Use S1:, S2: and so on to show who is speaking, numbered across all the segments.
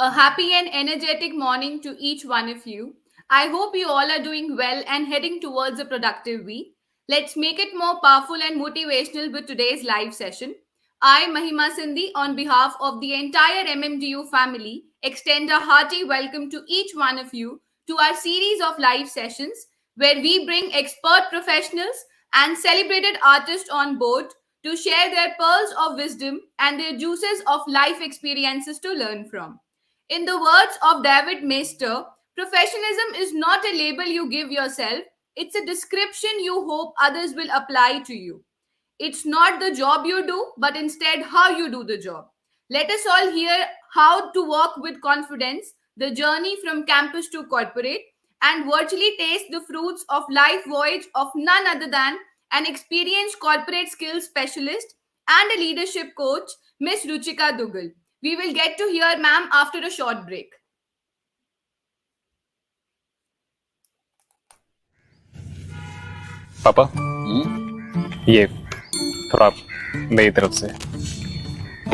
S1: A happy and energetic morning to each one of you. I hope you all are doing well and heading towards a productive week. Let's make it more powerful and motivational with today's live session. I, Mahima Sindhi, on behalf of the entire MMDU family, extend a hearty welcome to each one of you to our series of live sessions where we bring expert professionals and celebrated artists on board to share their pearls of wisdom and their juices of life experiences to learn from. In the words of David Meister, professionalism is not a label you give yourself, it's a description you hope others will apply to you. It's not the job you do, but instead how you do the job. Let us all hear how to walk with confidence, the journey from campus to corporate, and virtually taste the fruits of life voyage of none other than an experienced corporate skills specialist and a leadership coach, Miss Ruchika Dugal. We will get to hear ma'am after a short break.
S2: पापा
S3: हम्म?
S2: ये थोड़ा मेरी तरफ से।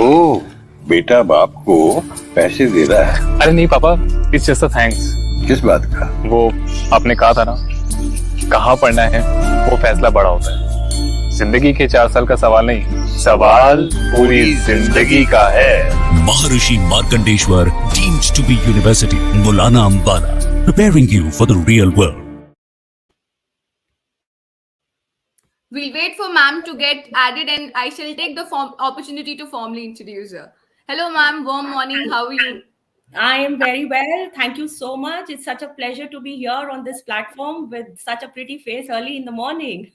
S3: ओ बेटा बाप को पैसे दे रहा है।
S2: अरे नहीं पापा, इट्स जस्ट अ थैंक्स।
S3: किस बात का?
S2: वो आपने कहा था ना, कहाँ पढ़ना है वो फैसला बड़ा होता है। जिंदगी के 4 साल का सवाल नहीं, सवाल पूरी जिंदगी का है।
S4: Maharishi Markandeeshwar, deemed to be University, Maulana Ambala, preparing you for the real world.
S1: We'll wait for ma'am to get added and I shall take the opportunity to formally introduce her. Hello ma'am, warm morning, how are you?
S5: I am very well. Thank you so much. It's such a pleasure to be here on this platform with such a pretty face early in the morning.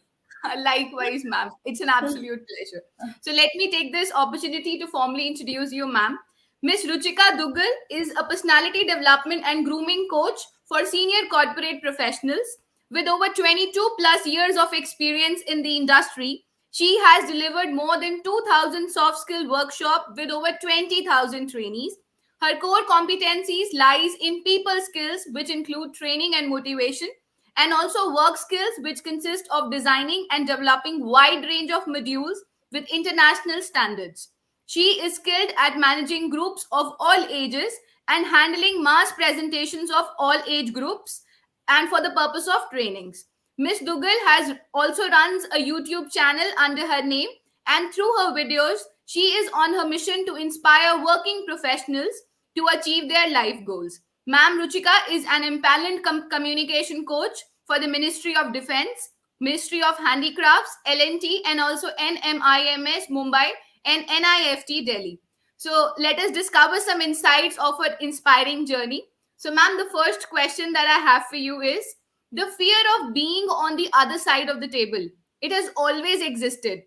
S1: Likewise, ma'am. It's an absolute pleasure. So let me take this opportunity to formally introduce you, ma'am. Miss Ruchika Dugal is a personality development and grooming coach for senior corporate professionals. With over 22 plus years of experience in the industry, she has delivered more than 2,000 soft skill workshops with over 20,000 trainees. Her core competencies lies in people skills, which include training and motivation, and also work skills, which consist of designing and developing wide range of modules with international standards. She is skilled at managing groups of all ages and handling mass presentations of all age groups and for the purpose of trainings. Miss Dugal has also runs a YouTube channel under her name, and through her videos she is on her mission to inspire working professionals to achieve their life goals. Ma'am Ruchika is an empaneled communication coach for the Ministry of Defense, Ministry of Handicrafts, L&T, and also NMIMS Mumbai and NIFT Delhi. So let us discover some insights of her inspiring journey. So, ma'am, the first question that I have for you is the fear of being on the other side of the table. It has always existed.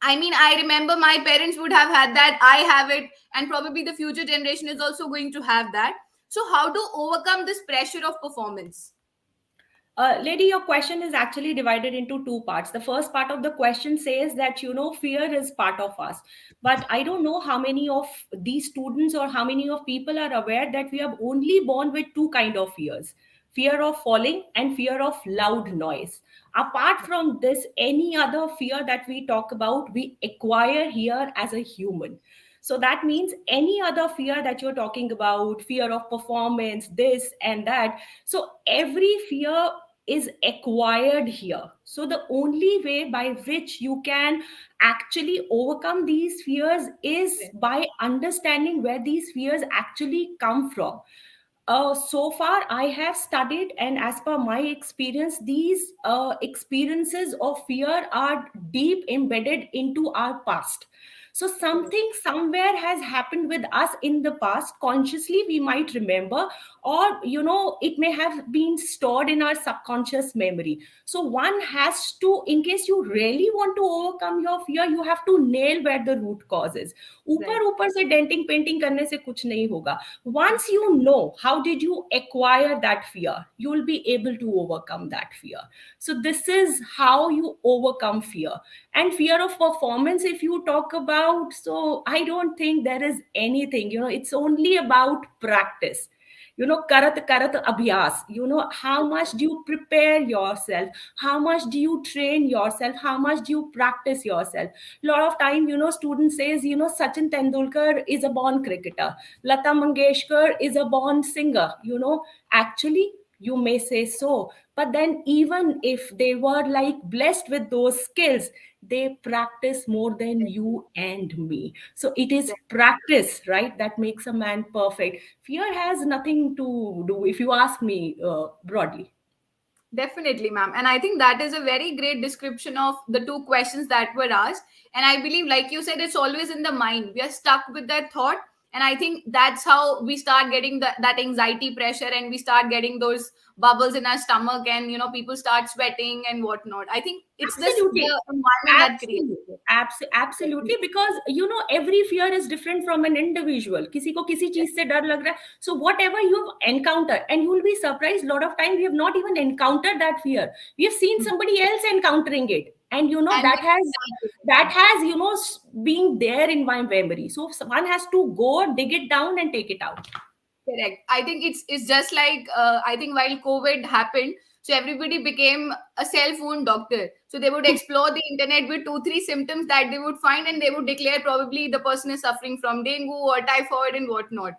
S1: I mean, I remember my parents would have had that. I have it, and probably the future generation is also going to have that. So, how to overcome this pressure of performance?
S5: Lady, your question is actually divided into two parts. The first part of the question says that, fear is part of us. But I don't know how many of these students or how many of people are aware that we are only born with two kind of fears: fear of falling and fear of loud noise. Apart from this, any other fear that we talk about, we acquire here as a human. So that means any other fear that you're talking about, fear of performance, this and that. So every fear is acquired here. So the only way by which you can actually overcome these fears is by understanding where these fears actually come from. So far, I have studied, and as per my experience, these experiences of fear are deep embedded into our past. So, something somewhere has happened with us in the past. Consciously, we might remember, or it may have been stored in our subconscious memory. So, one has to, in case you really want to overcome your fear, you have to nail where the root cause is. ऊपर ऊपर से denting painting करने से कुछ नहीं होगा. Once you know how did you acquire that fear, you will be able to overcome that fear. So this is how you overcome fear. And fear of performance, if you talk about, so I don't think there is anything, it's only about practice. karat karat abhyas, how much do you prepare yourself, how much do you train yourself, how much do you practice yourself. Lot of time, student says, Sachin Tendulkar is a born cricketer, Lata Mangeshkar is a born singer. Actually, you may say so, but then even if they were like blessed with those skills, they practice more than you and me. So it is practice, right, that makes a man perfect. Fear has nothing to do, if you ask me, broadly.
S1: Definitely, ma'am. And I think that is a very great description of the two questions that were asked. And I believe, like you said, it's always in the mind. We are stuck with that thought. And I think that's how we start getting that anxiety pressure, and we start getting those bubbles in our stomach, and, people start sweating and whatnot. I think it's this
S5: Absolutely.
S1: the environment that creates.
S5: Absolutely. Absolutely. Because, every fear is different from an individual. किसी को किसी चीज से डर लग रहा है. So whatever you've encountered, and you will be surprised, a lot of time we have not even encountered that fear. We have seen somebody else encountering it. And,
S1: And
S5: that has, being there in my memory. So one has to go, dig it down and take it out.
S1: correct. I think it's just like, I think while COVID happened, so everybody became a cell phone doctor. So they would explore the internet with two, three symptoms that they would find, and they would declare probably the person is suffering from dengue or typhoid and whatnot.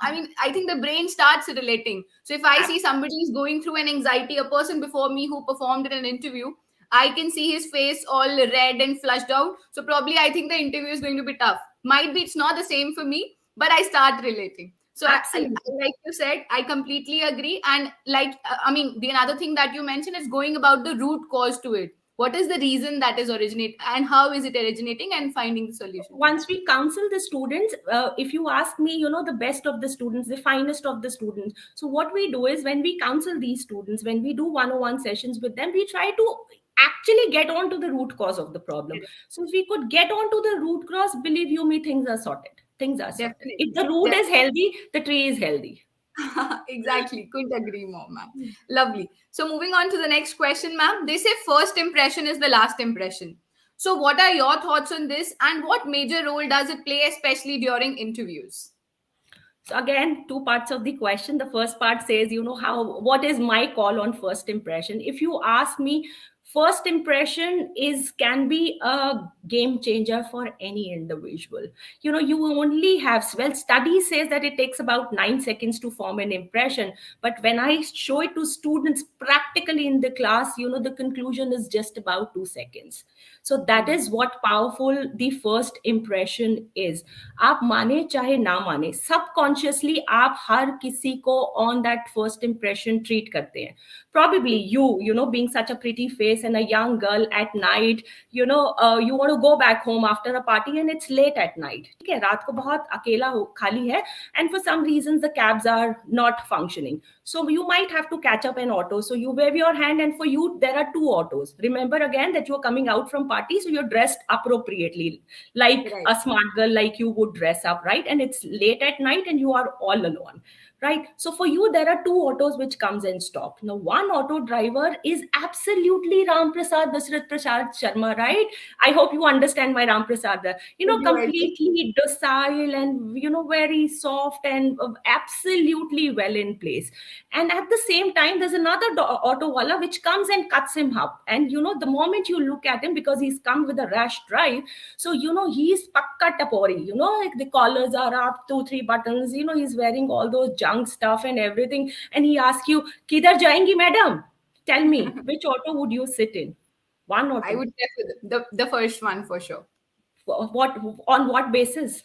S1: I mean, I think the brain starts relating. So if I see somebody is going through an anxiety, a person before me who performed in an interview, I can see his face all red and flushed out. So probably I think the interview is going to be tough. Might be it's not the same for me, but I start relating. So
S5: Absolutely.
S1: like you said, I completely agree. And like, I mean, the another thing that you mentioned is going about the root cause to it. What is the reason that is originate, and how is it originating, and finding the solution to
S5: Once we counsel the students, if you ask me, the best of the students, the finest of the students. So what we do is, when we counsel these students, when we do one-on-one sessions with them, we try to actually get on to the root cause of the problem. So if we could get on to the root cause, believe you me, things are sorted. Things are
S1: it?
S5: sorted. If
S1: Definitely.
S5: the root is healthy, the tree is healthy.
S1: Exactly. Couldn't agree more, ma'am. Lovely. So moving on to the next question, ma'am. They say first impression is the last impression. So what are your thoughts on this, and what major role does it play, especially during interviews?
S5: So again, two parts of the question. The first part says, what is my call on first impression? If you ask me, first impression can be a game changer for any individual. You only have, well, study says that it takes about 9 seconds to form an impression. But when I show it to students practically in the class, the conclusion is just about 2 seconds. So that is what powerful the first impression is. आप माने चाहे ना माने, subconsciously आप हर किसी को on that first impression treat करते हैं. Probably you being such a pretty face and a young girl at night, you want to go back home after a party and it's late at night. ठीक है, रात को बहुत अकेला हो, खाली है, and for some reasons the cabs are not functioning. So you might have to catch up an auto. So you wave your hand, and for you there are two autos. Remember again that you're coming out from party, so you're dressed appropriately, like
S1: Right.
S5: a smart girl, like you would dress up, right? And it's late at night and you are all alone, right? So for you there are two autos which comes and stop. Now one auto driver is absolutely Ram Prasad Dasrath Prasad Sharma, right? I hope you understand my Ram Prasad,
S1: I do, I do.
S5: completely docile and very soft and absolutely well in place. And at the same time there's another auto wala which comes and cuts him up. And the moment you look at him, because he's come with a rash drive, so he's pakka tapori, like the collars are up, 2 3 buttons, he's wearing all those junk stuff and everything, and he asks you, kidhar jayengi madam? Tell me, which auto would you sit in? One or
S1: I
S5: two?
S1: would prefer the first one for sure.
S5: What, on what basis?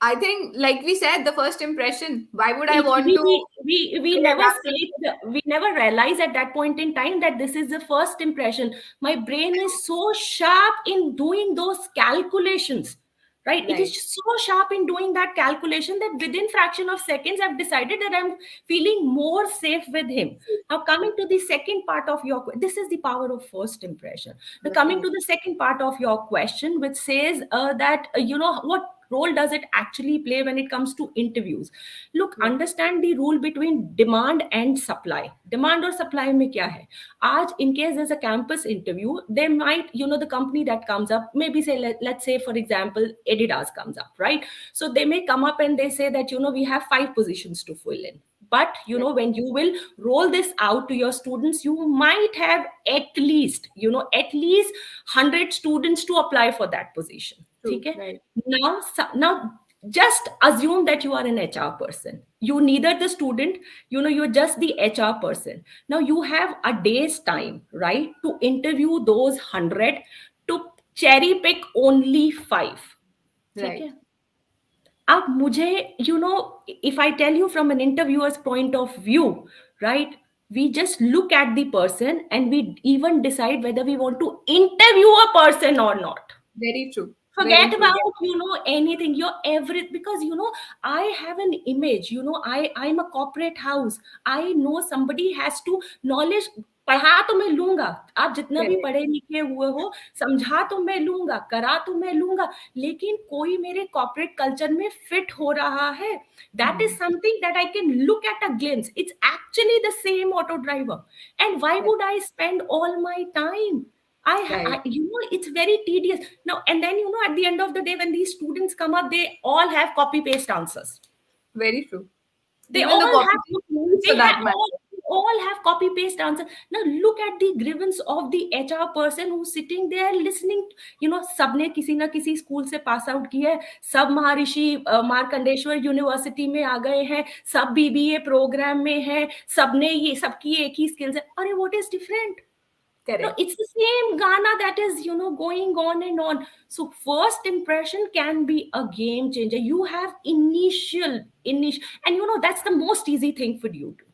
S1: I think, like we said, the first impression. Why would I
S5: we,
S1: want
S5: we,
S1: to
S5: we, we we
S1: wear
S5: never
S1: that?
S5: say, we never realize at that point in time that this is the first impression. My brain is so sharp in doing those calculations, right? It is
S1: Right.
S5: so sharp in doing that calculation that within fraction of seconds I've decided that I'm feeling more safe with him. Now coming to the second part of your this is the power of first impression. Now coming to
S1: Definitely.
S5: the second part of your question, which says that what role does it actually play when it comes to interviews? Look,
S1: Right.
S5: understand the rule between demand and supply. Demand और supply में क्या है? आज in case there's a campus interview, they might, the company that comes up, maybe say, let's say for example Adidas comes up, right? So they may come up and they say that, we have 5 positions to fill in. But
S1: Right.
S5: when you will roll this out to your students, you might have at least 100 students to apply for that position.
S1: True.
S5: Okay?
S1: Right.
S5: Now just assume that you are an HR person. You neither the student, you're just the HR person. Now you have a day's time, right, to interview those 100, to cherry pick only 5.
S1: Right.
S5: Okay? अब मुझे, if I tell you from an interviewer's point of view, right, we just look at the person and we even decide whether we want to interview a person or not.
S1: Very true. Very
S5: Forget
S1: true.
S5: about anything, you're everything, because I have an image, I'm a corporate house. I know somebody has to knowledge. पढ़ा तो मैं लूंगा, आप जितना भी
S1: Correct.
S5: पढ़े लिखे हुए हो, समझा तो मैं लूंगा, करा तो मैं लूंगा, लेकिन कोई मेरे कॉर्पोरेट कल्चर में फिट हो रहा है, that is something that I can look at a glimpse. It's actually the same auto driver, and why
S1: Right.
S5: would I spend all my time?
S1: Right.
S5: It's very tedious. Now, and then, at the end of the day, when these students come up, they all have copy paste answers.
S1: Very true.
S5: They
S1: Even the
S5: all
S1: copy
S5: have,
S1: tools
S5: they
S1: for
S5: have
S1: that matter.
S5: all have copy paste answers. Now, look at the grievance of the HR person who's sitting there listening. सबने किसी ना किसी school से pass out किया है, सब महर्षि Markandeshwar university में आ गए हैं, सब BBA प्रोग्राम में हैं, सबने ये सबकी एक ही स्किल्स है. अरे what is different? No,
S1: Correct.
S5: it's the same Ghana that is, going on and on. So first impression can be a game changer. You have initial, and that's the most easy thing for you to.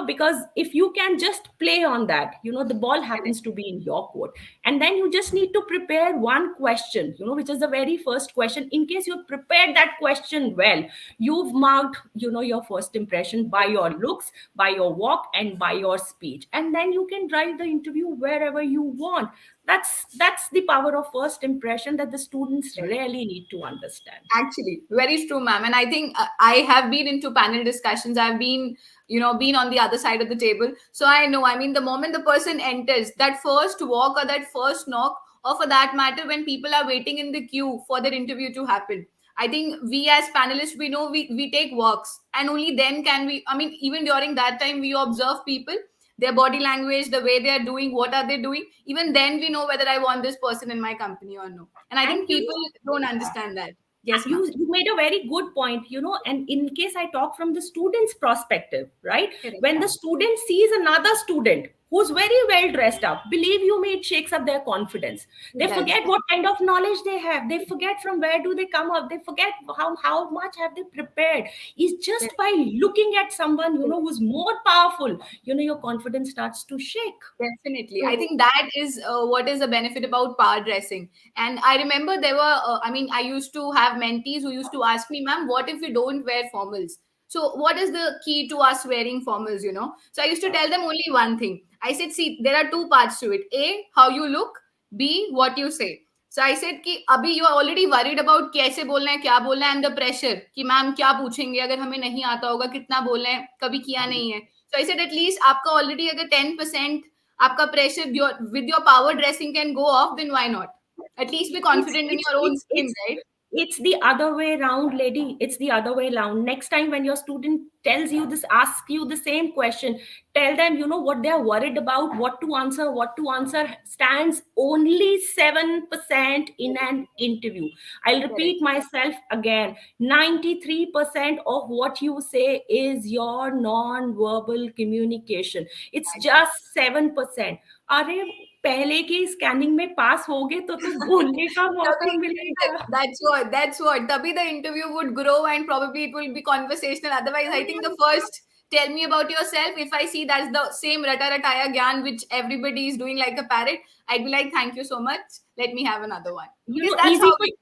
S5: Because if you can just play on that, the ball
S1: Correct.
S5: happens to be in your court. And then you just need to prepare one question, which is the very first question. In case you've prepared that question well, you've marked, your first impression by your looks, by your walk, and by your speech. And then you can drive the interview wherever you want. That's the power of first impression that the students
S1: Correct.
S5: really need to understand.
S1: Actually, very true, ma'am. And I think I have been into panel discussions. I've been, been on the other side of the table. So I know, I mean, the moment the person enters, that first walk or that first knock, or for that matter, when people are waiting in the queue for their interview to happen, I think we as panelists, we know we take walks, and only then can we, I mean, even during that time, we observe people, their body language, the way they are doing, what are they doing. Even then, we know whether I want this person in my company or no. And I
S5: And
S1: think people don't understand that. Yes,
S5: you
S1: ma'am.
S5: you made a very good point, and in case I talk from the student's perspective, right,
S1: Correct.
S5: when the student sees another student who's very well dressed up, believe you me, it shakes up their confidence.
S1: It
S5: They
S1: does.
S5: forget what kind of knowledge they have, they forget from where do they come up, they forget how much have they prepared. It's just by looking at someone, who's more powerful, your confidence starts to shake.
S1: Definitely. I think that is what is the benefit about power dressing. And I remember there were, I mean, I used to have mentees who used to ask me, ma'am, what if we don't wear formals? So, what is the key to us wearing formals? So, I used to tell them only one thing. I said, see, there are two parts to it: A, how you look; B, what you say. So, I said, कि अभी you are already worried about कैसे बोलना है, क्या बोलना है, and the pressure कि ma'am क्या पूछेंगे अगर हमें नहीं आता होगा, कितना बोलना है, कभी किया नहीं है. So, I said, at least आपका already अगर 10% आपका pressure with your power dressing can go off, then why not? At least be
S5: it's
S1: confident in
S5: it's
S1: your own
S5: it's
S1: skin,
S5: it's
S1: right?
S5: it's the other way around, lady. It's the other way around. Next time when your student tells you this, ask you the same question, tell them, what they are worried about, what to answer stands only 7% in an interview. I'll
S1: Correct.
S5: repeat myself again. 93% of what you say is your non-verbal communication. It's
S1: Exactly.
S5: just 7%. अरे पहले की scanning में पास हो गए तो बोलने का मौका मिलेगा.
S1: That's what. Tabhi the interview would grow and probably it will be conversational. Otherwise, I think the first tell me about yourself. If I see that's the same rata-rataya gyan which everybody is doing like a parrot, I'd be like, thank you so much. Let me have another one. Because that's
S5: Easy
S1: how
S5: for,
S1: we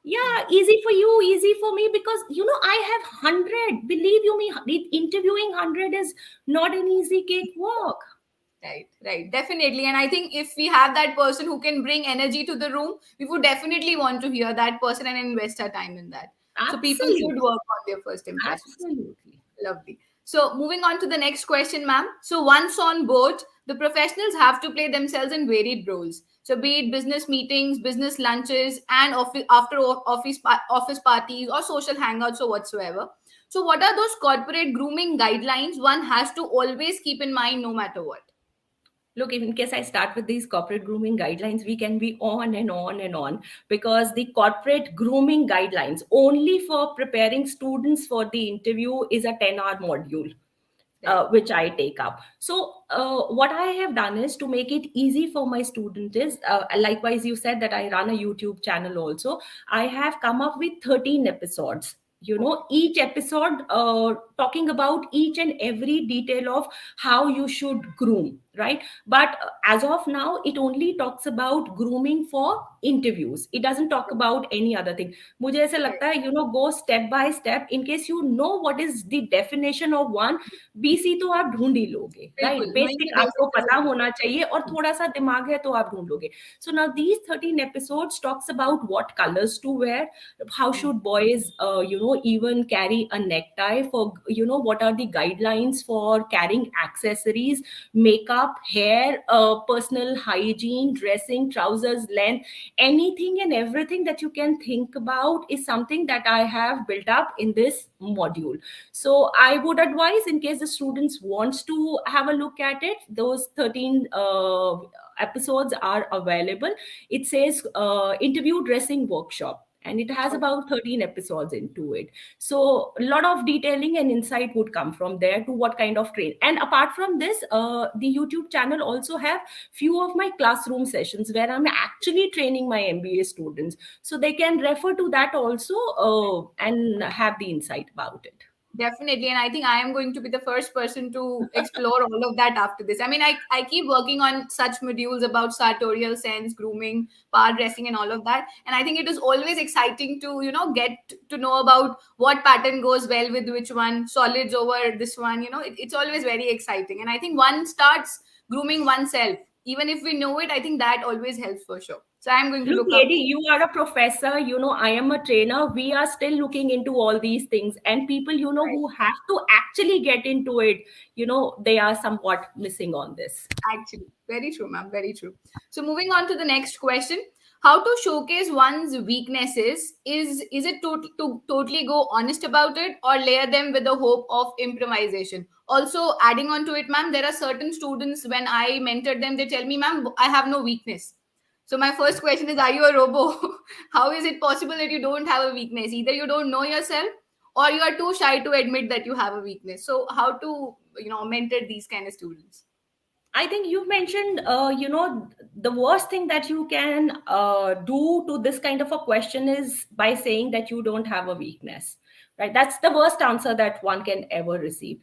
S5: yeah, easy for you, easy for me, because I have 100. Believe you me, interviewing 100 is not an easy cake walk.
S1: Right, right, definitely. And I think if we have that person who can bring energy to the room, we would definitely want to hear that person and invest our time in that. So people should
S5: Absolutely.
S1: work on their first impressions.
S5: Absolutely.
S1: Lovely. So moving on to the next question, ma'am. So once on board, the professionals have to play themselves in varied roles. So be it business meetings, business lunches, and office parties or social hangouts or whatsoever. So what are those corporate grooming guidelines one has to always keep in mind no matter what?
S5: Look, in case I start with these corporate grooming guidelines, we can be on and on and on, because the corporate grooming guidelines only for preparing students for the interview is a 10-hour module,
S1: Right.
S5: which I take up. So, what I have done is to make it easy for my student is, likewise, you said that I run a YouTube channel also. I have come up with 13 episodes.
S1: Okay.
S5: Each episode talking about each and every detail of how you should groom, right? But as of now, it only talks about grooming for interviews. It doesn't talk about any other thing. मुझे ऐसे
S1: Right.
S5: लगता है, go step by step. In case you know what is the definition of one, BC तो आप ढूंढ ही लोगे, right?
S1: बिल्कुल, knowing
S5: basic
S1: the
S5: आपको
S1: basics is
S5: पता
S1: enough.
S5: होना चाहिए और थोड़ा सा दिमाग है तो आप ढूंढ लोगे. So now these 13 episodes talks about what colors to wear, how should boys even carry a necktie, for what are the guidelines for carrying accessories, makeup, hair, personal hygiene, dressing, trousers length, anything and everything that you can think about is something that I have built up in this module. So I would advise, in case the students wants to have a look at it, those 13 episodes are available. It says interview dressing workshop, and it has
S1: Okay.
S5: about 13 episodes into it. So a lot of detailing and insight would come from there to what kind of train. And apart from this, the YouTube channel also have few of my classroom sessions where I'm actually training my MBA students, so they can refer to that also, and have the insight about it.
S1: Definitely. And I think I am going to be the first person to explore all of that after this. I mean, I keep working on such modules about sartorial sense, grooming, power dressing, and all of that. And I think it is always exciting to, get to know about what pattern goes well with which one, solids over this one. It's always very exciting. And I think one starts grooming oneself. Even if we know it, I think that always helps for sure. So I'm going to
S5: Look,
S1: look up.
S5: Eddie, you are a professor, I am a trainer. We are still looking into all these things. And people,
S1: Right.
S5: who have to actually get into it, they are somewhat missing on this.
S1: Actually, very true, ma'am. Very true. So moving on to the next question. How to showcase one's weaknesses? Is it to totally go honest about it or layer them with the hope of improvisation? Also, adding on to it, ma'am, there are certain students when I mentor them, they tell me, ma'am, I have no weakness. So my first question is, are you a robo? How is it possible that you don't have a weakness? Either you don't know yourself or you are too shy to admit that you have a weakness. So how to, mentor these kind of students?
S5: I think you've mentioned, the worst thing that you can do to this kind of a question is by saying that you don't have a weakness, right? That's the worst answer that one can ever receive.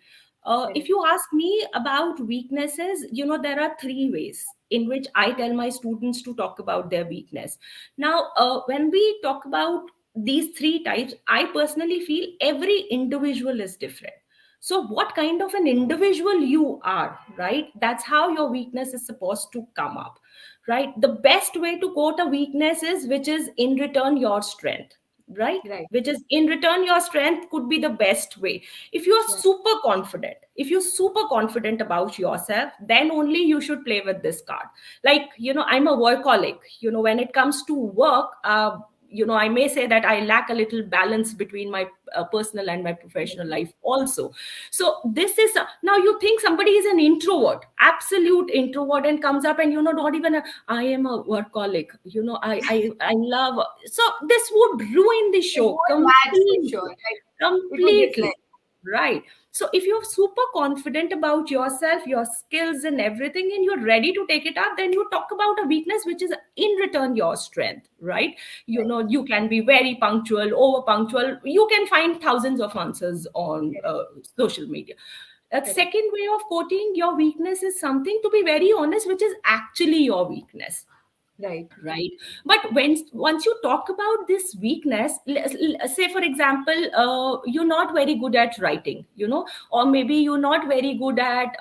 S5: If
S1: Correct.
S5: you ask me about weaknesses, there are three ways in which I tell my students to talk about their weakness. Now, when we talk about these three types, I personally feel every individual is different. So what kind of an individual you are, right? That's how your weakness is supposed to come up, right? The best way to quote a weakness is, which is in return your strength, right?
S1: Right.
S5: Which is in return your strength could be the best way. If you are
S1: Right.
S5: super confident, if you're super confident about yourself, then only you should play with this card. Like, I'm a workaholic. When it comes to work, I may say that I lack a little balance between my personal and my professional life also. So this is now you think somebody is an introvert, absolute introvert, and comes up and not even I am a workaholic. I love. So this would ruin the
S1: It
S5: show
S1: won't match for
S5: completely,
S1: sure. Like it would
S5: completely.
S1: reflect.
S5: Right. So if you're super confident about yourself, your skills and everything, and you're ready to take it up, then you talk about a weakness which is in return your strength, right?
S1: Right.
S5: You can be very punctual, over punctual. You can find thousands of answers on
S1: Correct.
S5: social media. A
S1: Correct.
S5: second way of quoting your weakness is something, to be very honest, which is actually your weakness.
S1: Right.
S5: right? But when once you talk about this weakness, say for example, you're not very good at writing, or maybe you're not very good at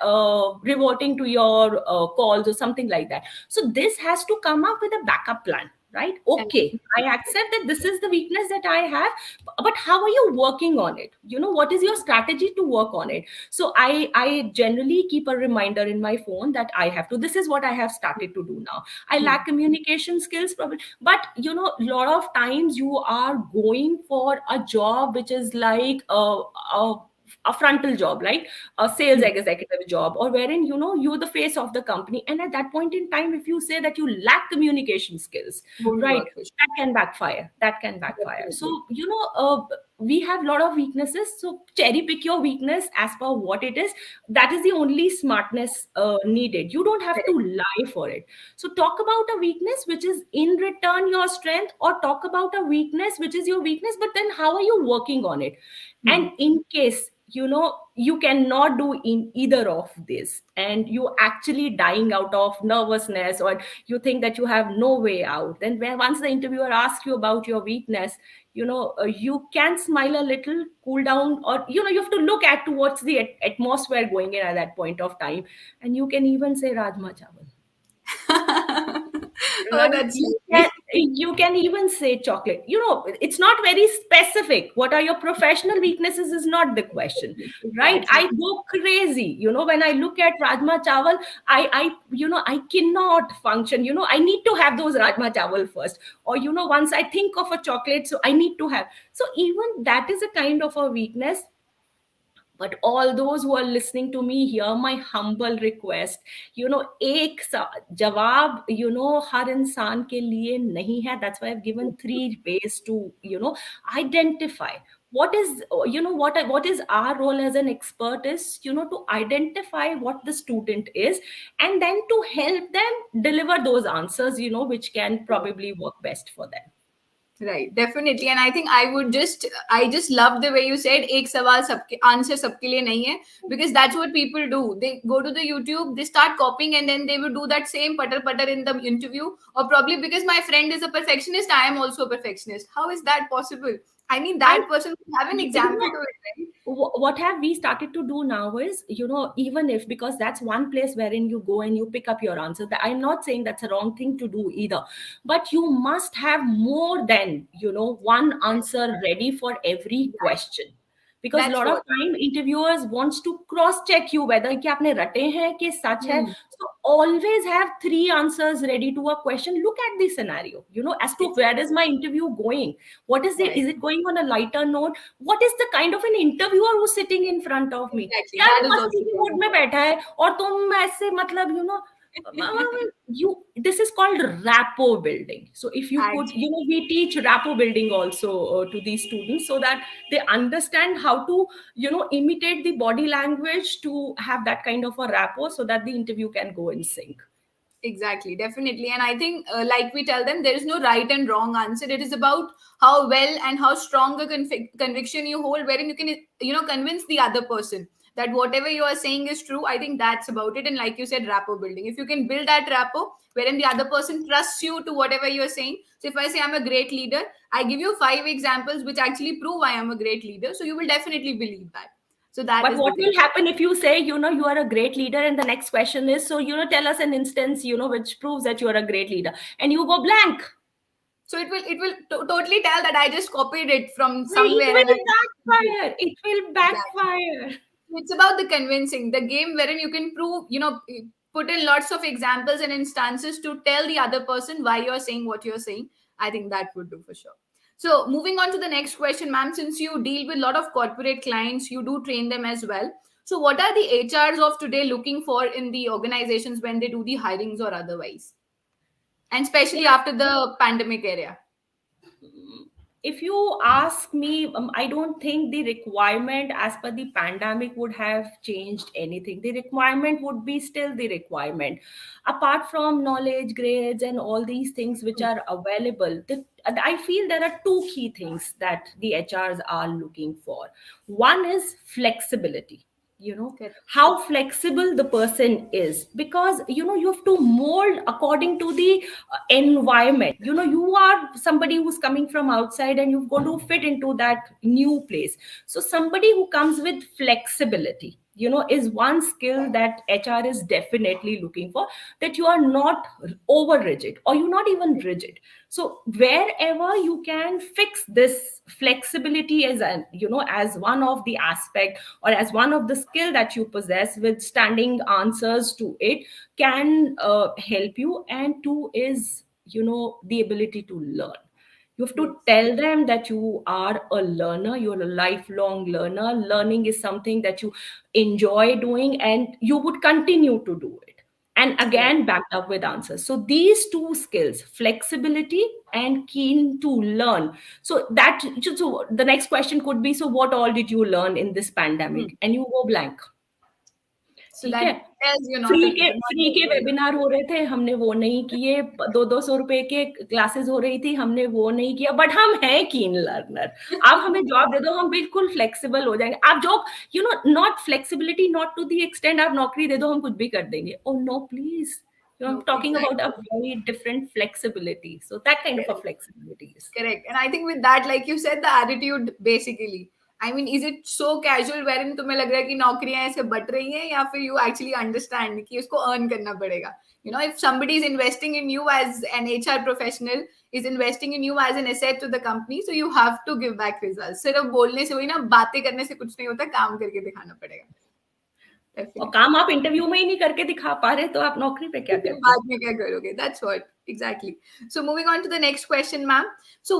S5: reverting to your calls or something like that. So this has to come up with a backup plan, right? Okay, I accept that this is the weakness that I have, but how are you working on it? What is your strategy to work on it? So I generally keep a reminder in my phone that I have to, this is what I have started to do now. I
S1: Hmm.
S5: lack communication skills probably, but a lot of times you are going for a job which is like a frontal job, like a sales
S1: Hmm.
S5: executive job, or wherein you're the face of the company, and at that point in time, if you say that you lack communication skills,
S1: Won't
S5: right,
S1: work for sure.
S5: that can backfire. That can backfire. So
S1: Definitely.
S5: we have a lot of weaknesses, so cherry pick your weakness as per what it is. That is the only smartness needed. You don't have to
S1: Correct.
S5: lie for it. So talk about a weakness which is in return your strength, or talk about a weakness which is your weakness, but then how are you working on it?
S1: Hmm.
S5: And in case you cannot do in either of this, and you actually dying out of nervousness, or you think that you have no way out, then once the interviewer asks you about your weakness, you can smile a little, cool down, or you have to look at towards the atmosphere going in at that point of time, and you can even say rajma chawal.
S1: Oh,
S5: Right,
S1: that's
S5: can
S1: lovely.
S5: you can even say chocolate. It's not very specific. What are your professional weaknesses is not the question, right? I
S1: Exactly.
S5: go crazy, when I look at rajma chawal. I cannot function. I need to have those rajma chawal first, or once I think of a chocolate, so I need to have. So even that is a kind of a weakness. But all those who are listening to me, hear my humble request. एक जवाब हर इंसान के लिए नहीं है. That's why I've given 3 ways to identify what is what is our role as an expert is to identify what the student is, and then to help them deliver those answers which can probably work best for them.
S1: Right, definitely. And I think I just love the way you said, एक सवाल सबके answer सबके लिए नहीं है, because that's what people do. They go to the YouTube, they start copying, and then they will do that same putter in the interview. Or probably because my friend is a perfectionist, I am also a perfectionist. How is that possible? I mean,
S5: I
S1: that person would have an
S5: you
S1: example
S5: know
S1: to it, right?
S5: what have we started to do now is, even if, because that's one place wherein you go and you pick up your answer, that I'm not saying that's a wrong thing to do either, but you must have more than one answer ready for every question, because a
S1: That's
S5: lot of
S1: what.
S5: time interviewers wants to cross check you whether कि आपने रटे हैं कि सच है.
S1: Hmm.
S5: So always have 3 answers ready to a question. Look at the scenario, as to where is
S1: Exactly.
S5: my interview going. What is
S1: Right.
S5: it going on a lighter note? What is the kind of an interviewer who's sitting in front of me?
S1: Exactly.
S5: क्या
S1: That
S5: वो
S1: is
S5: मस्ती
S1: also
S5: के
S1: very
S5: mood में बैठा है और तुम ऐसे मतलब you this is called rapport building. So if you could,
S1: important.
S5: we teach rapport building also to these students, so that they understand how to imitate the body language to have that kind of a rapport, so that the interview can go in sync.
S1: Exactly, definitely. And I think, like we tell them, there is no right and wrong answer. It is about how well and how strong a conviction you hold, wherein you can, convince the other person that whatever you are saying is true. I think that's about it. And like you said, rapport building. If you can build that rapport, wherein the other person trusts you to whatever you're saying. So if I say I'm a great leader, I give you 5 examples which actually prove I am a great leader. So you will definitely believe that. So that
S5: But
S1: is the
S5: what
S1: thing.
S5: will happen if you say, you are a great leader, and the next question is, so, tell us an instance, which proves that you are a great leader, and you go blank.
S1: So it will totally tell that I just copied it from
S5: It
S1: somewhere and I.
S5: will backfire. It will
S1: Exactly.
S5: backfire.
S1: It's about the convincing, the game wherein you can prove, put in lots of examples and instances to tell the other person why you're saying what you're saying. I think that would do for sure. So moving on to the next question, ma'am, since you deal with a lot of corporate clients, you do train them as well. So what are the HRs of today looking for in the organizations when they do the hirings or otherwise? And especially after the pandemic area.
S5: If you ask me, I don't think the requirement as per the pandemic would have changed anything. The requirement would be still the requirement. Apart from knowledge, grades, and all these things which are available, I feel there are two key things that the HRs are looking for. One is flexibility.
S1: Correct.
S5: how flexible the person is, because you have to mold according to the environment. You are somebody who's coming from outside and you've got to fit into that new place. So somebody who comes with flexibility, is one skill that HR is definitely looking for, that you are not over rigid or you're not even rigid. So wherever you can fix this flexibility as an, as one of the aspect or as one of the skill that you possess with standing answers to it, can help you. And two is, the ability to learn. You have to
S1: Yes.
S5: tell them that you are a learner, you're a lifelong learner. Learning is something that you enjoy doing and you would continue to do it. And
S1: Correct.
S5: again, backed up with answers. So these two skills, flexibility and keen to learn. So the next question could be, so what all did you learn in this
S1: Hmm.
S5: pandemic? And you go blank.
S1: So
S5: ठीक
S1: that
S5: है,
S1: tells you're not
S5: free
S1: a
S5: के
S1: not
S5: free
S1: very
S5: के
S1: good.
S5: Webinar हो रहे थे, हमने वो नहीं किए। 200 रुपए के क्लासेस हो रही थी, हमने वो नहीं किया। बट हम हैं कीन लर्नर। आप हमें जॉब दे दो, हम बिल्कुल फ्लेक्सिबल हो जाएंगे। आप job, not flexibility, not to the extend आप नौकरी दे दो, हम कुछ भी कर देंगे। Oh no please, I'm
S1: No,
S5: talking about a
S1: exactly.
S5: very different flexibility. So that kind of a
S1: Correct.
S5: flexibility is
S1: Correct. And I think with that, like you said, the attitude basically. I mean, is it so casual wherein तुम्हें लग रहा है कि नौकरियां ऐसे but रही हैं या फिर you actually understand कि उसको earn करना पड़ेगा. If somebody is investing in you as an HR professional, is investing in you as an asset to the company, so you have to give back results. सिर्फ बोलने से वही ना, बातें करने से कुछ नहीं होता, काम करके दिखाना पड़ेगा.
S5: और
S1: Definitely.
S5: काम आप इंटरव्यू में ही नहीं करके दिखा पा रहे, तो आप नौकरी पे क्या करते?
S1: बाद में क्या करोगे? That's what exactly. So moving on to the next question, ma'am. So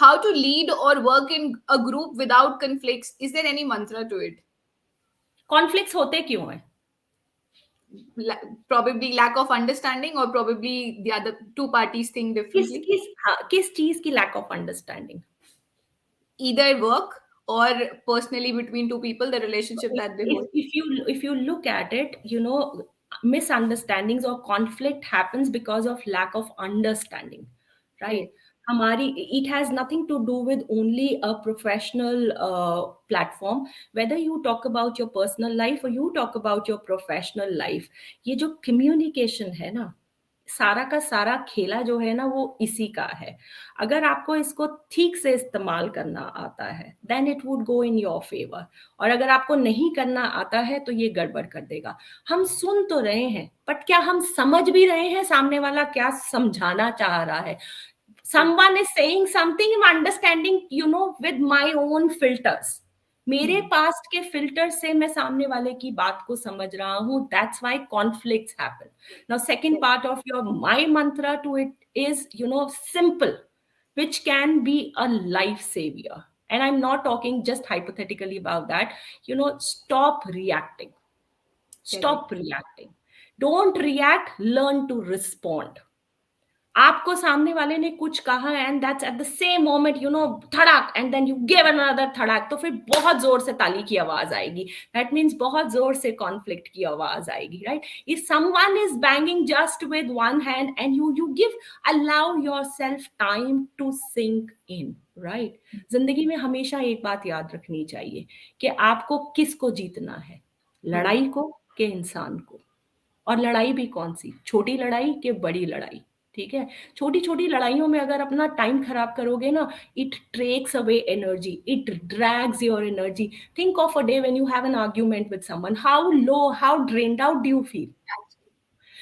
S1: how to lead or work in a group without conflicts? Is there any mantra to it?
S5: Conflicts होते क्यों हैं?
S1: Probably lack of understanding, or probably the other two parties think
S5: किस
S1: differently.
S5: किस हाँ, किस चीज की lack of understanding?
S1: Either work or personally between two people, the relationship that they hold.
S5: If you look at it, misunderstandings or conflict happens because of lack of understanding, right?
S1: Correct.
S5: हमारी, it has nothing to do with only a professional platform. Whether you talk about your personal life or you talk about your professional life, ये जो communication है ना, सारा का सारा खेला जो है ना, वो इसी का है। अगर आपको इसको ठीक से इस्तेमाल करना आता है, then it would go in your favour. और अगर आपको नहीं करना आता है, तो ये गड़बड़ कर देगा। हम सुन तो रहे हैं, बट क्या हम समझ भी रहे हैं सामने वाला क्या समझाना चाह रहा है?
S1: Correct.
S5: Someone is saying something, I'm understanding, with my own filters. मेरे
S1: Hmm.
S5: पास्ट के फिल्टर से मैं सामने वाले की बात को समझ रहा हूँ। That's why conflicts happen. Now second
S1: Correct.
S5: Part of your my mantra to it is, simple, which can be a life savior. And I'm not talking just hypothetically about that. Stop reacting.
S1: Correct.
S5: Stop reacting. Don't react, learn to respond. आपको सामने वाले ने कुछ कहा and that's at the same moment, धड़ाक, and then you give another धड़ाक, तो फिर बहुत जोर से ताली की आवाज आएगी। दैट मीन्स बहुत जोर से कॉन्फ्लिक्ट की आवाज आएगी, right? If someone is banging just with one hand and you give, allow yourself time to sink in, right? जिंदगी में हमेशा एक बात याद रखनी चाहिए कि आपको किसको जीतना है,
S1: Hmm.
S5: लड़ाई को के इंसान को। और लड़ाई भी कौन सी, छोटी लड़ाई के बड़ी लड़ाई, ठीक है? छोटी छोटी लड़ाइयों में अगर अपना टाइम खराब करोगे ना, it takes away energy, it drags your energy. Think of a day when you have an argument with someone, how low, how drained out do you feel?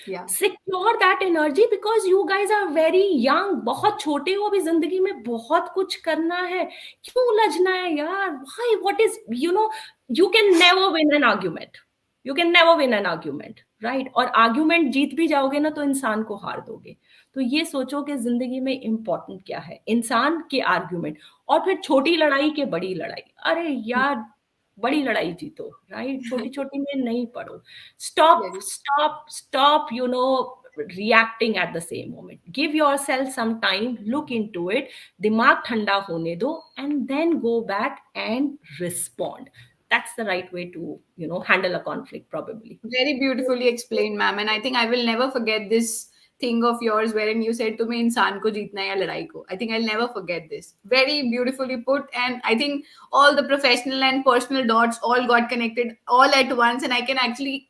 S1: Yeah.
S5: Secure that energy, because you guys are very young, बहुत छोटे हो, अभी जिंदगी में बहुत कुछ करना है। क्यों उलझना है यार? Why? What is, you can never win an argument. You can never win an argument, right? और आर्ग्यूमेंट जीत भी जाओगे ना, तो इंसान को हार दोगे। तो ये सोचो कि जिंदगी में इंपॉर्टेंट क्या है, इंसान के आर्ग्यूमेंट। और फिर छोटी लड़ाई के बड़ी लड़ाई, अरे यार, बड़ी लड़ाई जीतो, राइट? छोटी छोटी में नहीं पड़ो। Stop,
S1: Very.
S5: stop, stop, reacting at the same moment. Give yourself some time, look into it, दिमाग ठंडा होने दो, and then go back and respond. That's the right way to, handle a conflict, probably.
S1: Very beautifully explained, ma'am. And I think I will never forget this thing of yours wherein you said तुम्हें इंसान को जीतना है या लड़ाई को. I think I'll never forget this. Very beautifully put, and I think all the professional and personal dots all got connected all at once, and I can actually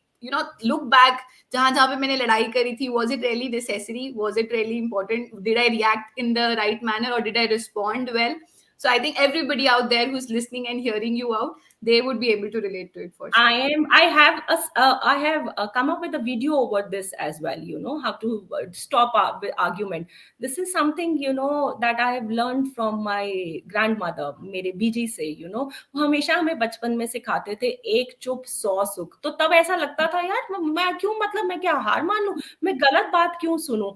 S1: look back. जहाँ जहाँ पे मैंने लड़ाई करी थी, was it really necessary? Was it really important? Did I react in the right manner, or did I respond well? So I think everybody out there who's listening and hearing you out, they would be able to relate to it for sure.
S5: I have come up with a video over this as well. You know how to stop argument. This is something that I have learned from my grandmother, मेरे बीजी से. वो हमेशा हमें बचपन में सिखाते थे, एक चुप सौ सुख. तो तब ऐसा लगता था यार, मैं क्यों, मतलब मैं क्या हार मान लूं, मैं गलत बात क्यों सुनूं.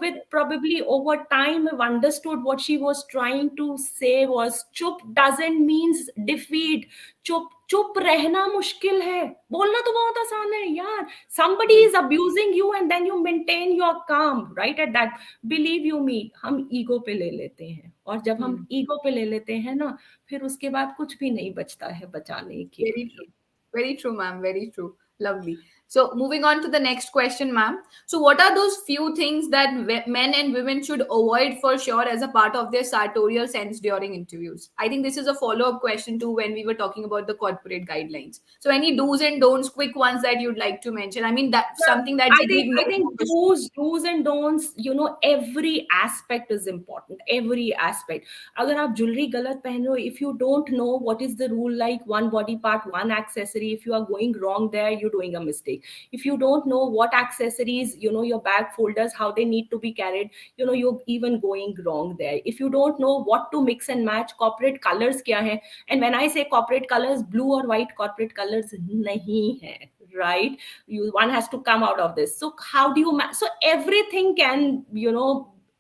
S5: With probably over time I've understood what she was trying to say was चुप doesn't means defeat. चुप चुप रहना मुश्किल है, बोलना तो बहुत आसान है यार. Somebody is abusing you and then you maintain your calm right at that. Believe you me, हम ईगो पे ले लेते हैं, और जब हम ईगो पे ले लेते हैं ना, फिर उसके बाद कुछ भी नहीं बचता है बचाने के
S1: Very
S5: लिए.
S1: true. Very true, ma'am. Very true. Lovely. So, moving on to the next question, ma'am. So, what are those few things that men and women should avoid for sure as a part of their sartorial sense during interviews? I think this is a follow up question to when we were talking about the corporate guidelines. So, any do's and don'ts, quick ones that you'd like to mention? I mean, that's something that's
S5: I think
S1: ignored.
S5: do's and don'ts, every aspect is important. Every aspect. अगर आप jewelry गलत पहन रहे हो, if you don't know what is the rule, like one body part, one accessory, if you are going wrong there, you're doing a mistake. If you don't know what accessories, your bag folders, how they need to be carried, you're even going wrong there. If you don't know what to mix and match, corporate colors क्या है, and when I say corporate colors, blue or white corporate colors नहीं है, right? One has to come out of this. So how do you so everything can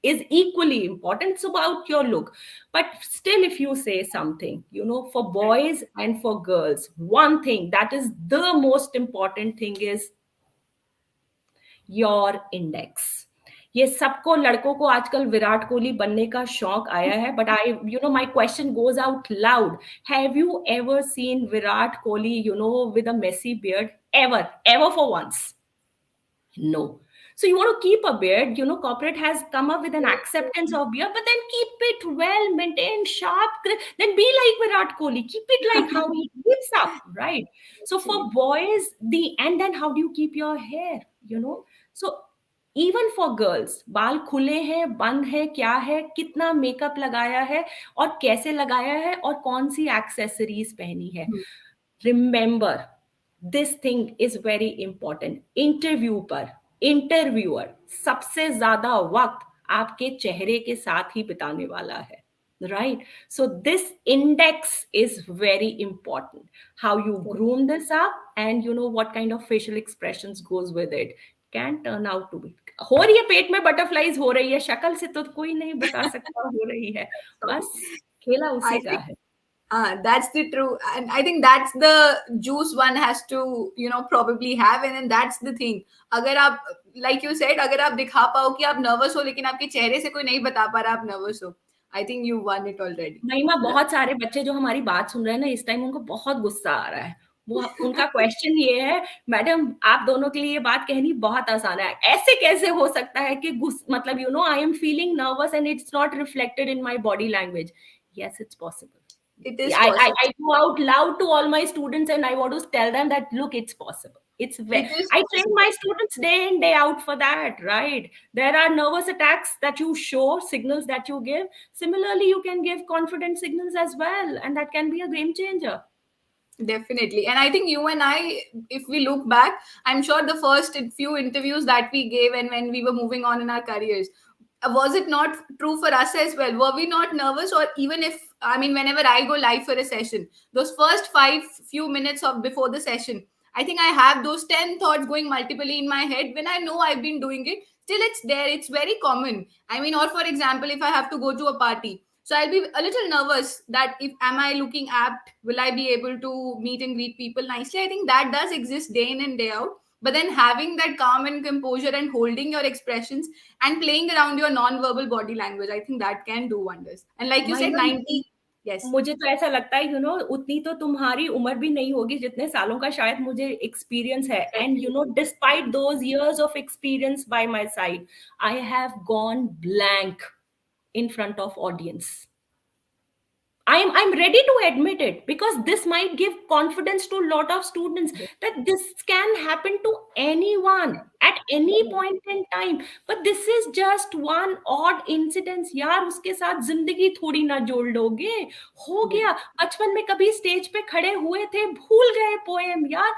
S5: is equally important. It's about your look. But still, if you say something, for boys and for girls, one thing that is the most important thing is your index. ये सबको, लड़कों को आजकल विराट कोहली बनने का शौक आया है, but I my question goes out loud. Have you ever seen Virat Kohli with a messy beard? Ever for once? No. So you want to keep a beard, corporate has come up with an acceptance of beard, but then keep it well maintained, sharp, then be like Virat Kohli, keep it like how he keeps up, right? So for boys, and then how do you keep your hair, So even for girls, बाल खुले हैं, बंद है, क्या है, कितना makeup लगाया है, और कैसे लगाया है, और कौन सी एक्सेसरीज पहनी है. Remember, this thing is very important. Interview पर इंटरव्यूअर सबसे ज्यादा वक्त आपके चेहरे के साथ ही बिताने वाला है, right? So this index is very important. How you groom this up, and what kind of facial expressions goes with it can turn out to be. हो रही है पेट में बटरफ्लाईज, हो रही है, शक्ल से तो कोई नहीं बता सकता हो रही है, बस खेला उसी
S1: I
S5: का
S1: think
S5: है.
S1: that's the true, and I think that's the juice one has to probably have, and then that's the thing. अगर आप, like you said, अगर आप दिखा पाओ कि आप नर्वस हो, लेकिन आपके चेहरे से कोई नहीं बता पा रहा आप नर्वस हो, I think you won it already.
S5: महिमा, बहुत सारे बच्चे जो हमारी बात सुन रहे हैं ना इस टाइम, उनको बहुत गुस्सा आ रहा है. वो उनका क्वेश्चन ये है, मैडम आप दोनों के लिए ये बात कहनी बहुत आसान है, ऐसे कैसे हो सकता है कि मतलब I am feeling nervous and it's not reflected in my body language. Yes, it's possible.
S1: It is
S5: I
S1: possible.
S5: go out loud to all my students and I want to tell them that look, it's possible. It's
S1: It is
S5: I train
S1: possible.
S5: my students day in day out for that, right? There are nervous attacks that you show, signals that you give. Similarly, you can give confident signals as well, and that can be a game changer.
S1: Definitely. And I think you and I, if we look back, I'm sure the first few interviews that we gave and when we were moving on in our careers, was it not true for us as well? Were we not nervous? Or even if, I mean, whenever I go live for a session, those first few minutes of before the session, I think I have those 10 thoughts going multiply in my head when I know I've been doing it. Still, it's there. It's very common. I mean, or for example, if I have to go to a party, so I'll be a little nervous that if am I looking apt, will I be able to meet and greet people nicely? I think that does exist day in and day out. But then having that calm and composure and holding your expressions and playing around your non-verbal body language, I think that can do wonders. And like you said,
S5: Mahima,
S1: 90. Yes.
S5: मुझे तो ऐसा लगता है उतनी तो तुम्हारी उम्र भी नहीं होगी जितने सालों का शायद मुझे एक्सपीरियंस है, and despite those years of experience by my side, I have gone blank in front of audience. I'm ready to admit it, because this might give confidence to a lot of students that this can happen to anyone at any point in time. But this is just one odd incidence. यार उसके साथ जिंदगी थोड़ी ना जोड़ लोगे, हो गया। बचपन में कभी स्टेज पे खड़े हुए थे, भूल गए पोएम यार।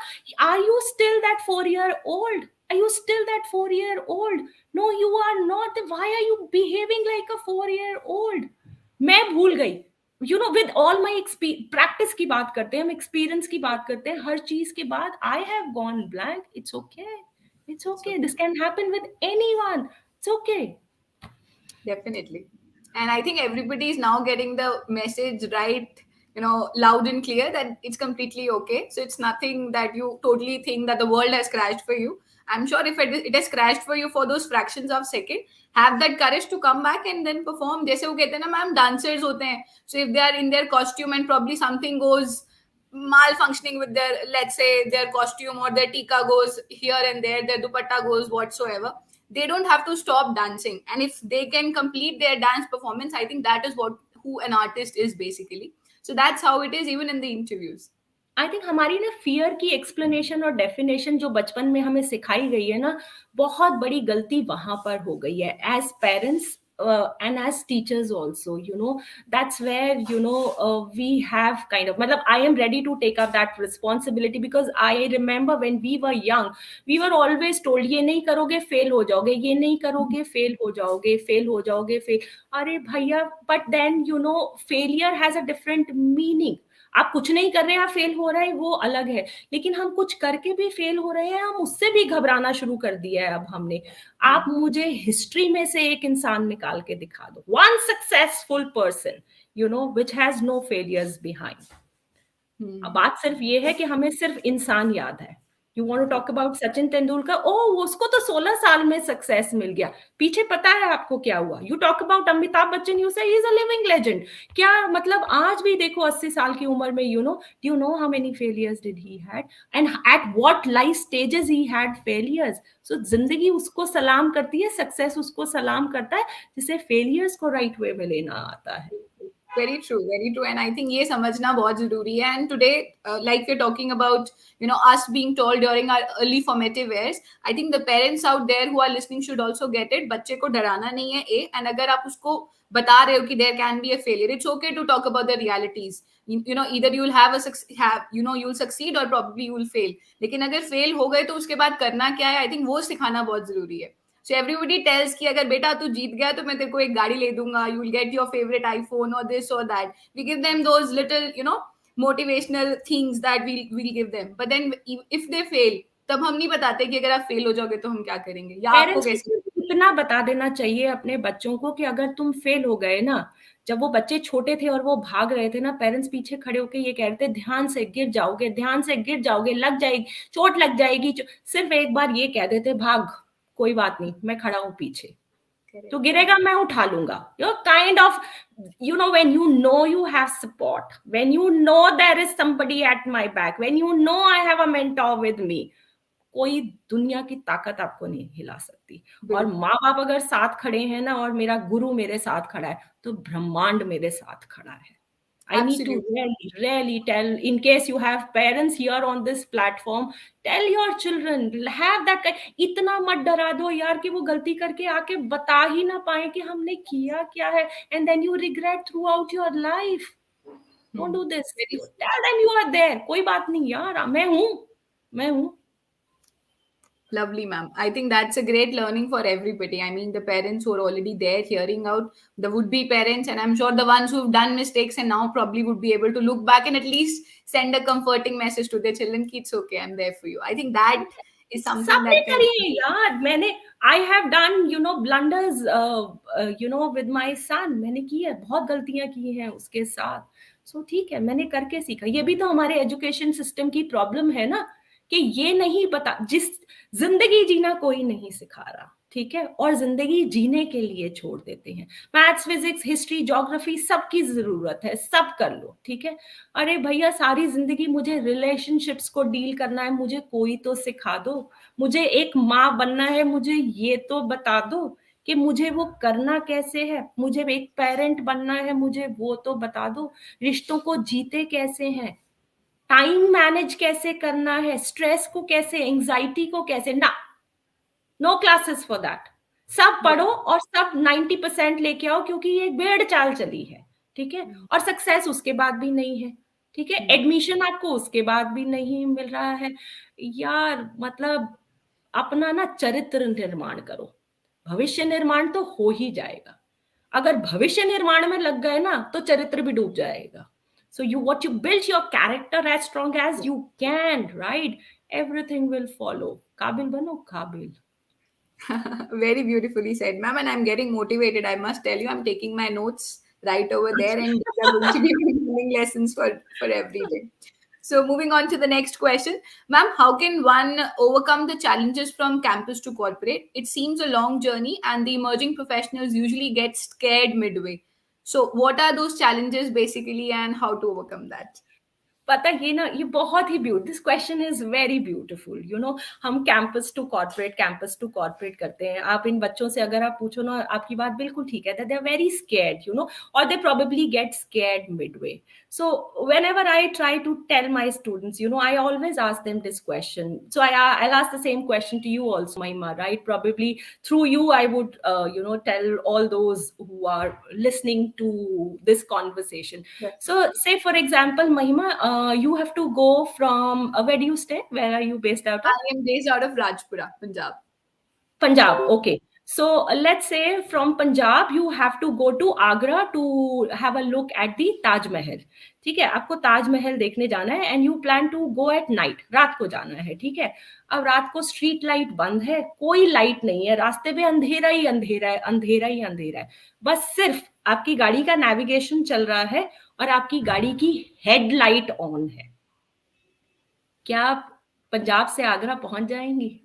S5: Are you still that 4 year old? Are you still that 4 year old? No, you are not. Why are you behaving like a 4 year old? मैं भूल गई। विद ऑल माई प्रैक्टिस की बात करते हैं हम, एक्सपीरियंस की बात करते हैं, हर चीज के बाद I have gone blank. It's okay, it's okay, this can happen with anyone, it's okay.
S1: Definitely. And I think everybody is now getting the message right, loud and clear that it's completely okay. So it's nothing that you totally think that the world has crashed for you. I'm sure if it has crashed for you for those fractions of second, have that courage to come back and then perform. जैसे वो कहते हैं ना ma'am, dancers होते हैं. So if they are in their costume and probably something goes malfunctioning with their, let's say, their costume, or their tika goes here and there, their dupatta goes whatsoever, they don't have to stop dancing, and if they can complete their dance performance, I think that is what who an artist is basically. So that's how it is even in the interviews.
S5: I think हमारी ना fear की explanation और definition जो बचपन में हमें सिखाई गई है ना, बहुत बड़ी गलती वहां पर हो गई है, as parents and as teachers also. That's where we have kind of, matlab, I am ready to take up that responsibility, because I remember when we were young, we were always told ये नहीं करोगे fail हो जाओगे, ये नहीं करोगे fail हो जाओगे, फेल हो जाओगे, फेल। अरे भैया, but then failure has a different meaning. आप कुछ नहीं कर रहे हैं, आप फेल हो रहे हैं, वो अलग है, लेकिन हम कुछ करके भी फेल हो रहे हैं, हम उससे भी घबराना शुरू कर दिया है अब हमने। आप मुझे हिस्ट्री में से एक इंसान निकाल के दिखा दो, one successful person which has no failures behind. बात सिर्फ ये है कि हमें सिर्फ इंसान याद है। You want to talk about Sachin Tendulkar, oh उसको तो 16 साल में सक्सेस मिल गया, पीछे पता है आपको क्या हुआ? You talk about Amitabh Bachchan, you say he is a living legend. क्या मतलब आज भी देखो 80 साल की उम्र में, do you know how many failures did he had, and at what life stages he had failures. So जिंदगी उसको सलाम करती है, सक्सेस उसको सलाम करता है, जिसे फेलियर्स को राइट वे में लेना आता है।
S1: Very true, very true. And I think ये समझना बहुत जरूरी है. And today, like we're talking about, us being told during our early formative years, I think the parents out there who are listening should also get it. बच्चे को डराना नहीं है, A. And अगर आप उसको बता रहे हो कि there can be a failure, it's okay to talk about the realities. Either you'll you'll succeed or probably you'll fail. लेकिन अगर fail हो गए तो उसके बाद करना क्या है, I think वो सिखाना बहुत जरूरी है. So everybody tells कि अगर बेटा तू जीत गया तो मैं तेरे को एक गाड़ी ले दूंगा, you will get your favorite iPhone or this or that. We give them those little, motivational things that we'll give them. But then if they fail, तब हम नहीं बताते कि अगर आप फेल हो जाओगे तो हम क्या करेंगे, या आपको
S5: पेरेंट्स
S1: कैसे।
S5: को इतना बता देना चाहिए अपने बच्चों को कि अगर तुम फेल हो गए ना, जब वो बच्चे छोटे थे और वो भाग रहे थे ना, पेरेंट्स पीछे खड़े होके ये कह रहे थे ध्यान से गिर जाओगे, ध्यान से गिर जाओगे, लग जाएगी चोट, लग जाएगी। सिर्फ एक बार ये कह देते भाग, कोई बात नहीं, मैं खड़ा हूं पीछे, तो गिरेगा मैं उठा लूंगा। Kind of when you have support, when there is somebody at my back, when I have a mentor with me, कोई दुनिया की ताकत आपको नहीं हिला सकती। और माँ बाप अगर साथ खड़े हैं ना, और मेरा गुरु मेरे साथ खड़ा है, तो ब्रह्मांड मेरे साथ खड़ा है। I need to really tell, in case you have parents here on this platform, tell your children, have that इतना मत डरा दो यार कि वो गलती करके आके बता ही ना पाए कि हमने किया क्या है, and then you regret throughout your life. Don't do this. Tell them you are there. कोई बात नहीं यार, मैं हूँ।
S1: Lovely, ma'am. I think that's a great learning for everybody. I mean, the parents who are already there hearing out, the would-be parents, and I'm sure the ones who've done mistakes and now probably would be able to look back and at least send a comforting message to their children कि it's okay, I'm there for you. I think that is something
S5: सबने
S1: that can...
S5: करी है यार। मैंने I have done blunders with my son. मैंने की है, बहुत गलतियां की हैं उसके साथ। सो ठीक है, मैंने करके सीखा। ये भी तो हमारे एजुकेशन सिस्टम की प्रॉब्लम है ना, कि ये नहीं पता, जिस जिंदगी जीना कोई नहीं सिखा रहा, ठीक है, और जिंदगी जीने के लिए छोड़ देते हैं। मैथ्स, फिजिक्स, हिस्ट्री, ज्योग्राफी सबकी जरूरत है, सब कर लो, ठीक है। अरे भैया सारी जिंदगी मुझे रिलेशनशिप्स को डील करना है, मुझे कोई तो सिखा दो। मुझे एक माँ बनना है, मुझे ये तो बता दो कि मुझे वो करना कैसे है। मुझे एक पेरेंट बनना है, मुझे वो तो बता दो। रिश्तों को जीते कैसे हैं, टाइम मैनेज कैसे करना है, स्ट्रेस को कैसे, एंजाइटी को कैसे, ना, नो क्लासेस फॉर दैट। सब पढ़ो और सब 90% लेके आओ, क्योंकि ये एक भेड़ चाल चली है, ठीक है। और सक्सेस उसके बाद भी नहीं है, ठीक है। एडमिशन आपको उसके बाद भी नहीं मिल रहा है। यार मतलब अपना ना चरित्र निर्माण करो, भविष्य निर्माण तो हो ही जाएगा। अगर भविष्य निर्माण में लग गए ना तो चरित्र भी डूब जाएगा। So you what you build your character as strong as you can, right, everything will follow. काबिल बनो, काबिल।
S1: Very beautifully said, ma'am. And I'm getting motivated. I must tell you, I'm taking my notes right over there, and these are going to be my learning lessons for every day. So, moving on to the next question, ma'am, how can one overcome the challenges from campus to corporate? It seems a long journey, and the emerging professionals usually get scared midway. So, what are those challenges basically, and how to overcome that?
S5: पता है, ये ना, ये बहुत ही beauty, this question is very beautiful. You know, हम campus to corporate करते हैं। आप इन बच्चों से अगर आप पूछो ना, आपकी बात बिल्कुल ठीक है, they are very scared, you know, और they probably get scared midway. So whenever I try to tell my students, you know, I always ask them this question. So I'll ask the same question to you also, Mahima, right? Probably through you I would you know, tell all those who are listening to this conversation. So say for example, Mahima, you have to go from where do you stay, where are you based out
S1: I
S5: of?
S1: am based out of Rajpura, Punjab.
S5: Punjab, okay. So let's say from Punjab you have to go to Agra to have a look at the Taj Mahal. ठीक है, आपको ताज महल देखने जाना है and you plan to go at night, रात को जाना है, ठीक है। अब रात को स्ट्रीट लाइट बंद है, कोई लाइट नहीं है, रास्ते पे अंधेरा ही अंधेरा है, अंधेरा ही अंधेरा है। बस सिर्फ आपकी गाड़ी का नेविगेशन चल रहा है और आपकी गाड़ी की हेडलाइट ऑन है। क्या आप पंजाब से आगरा पहुंच जाएंगी?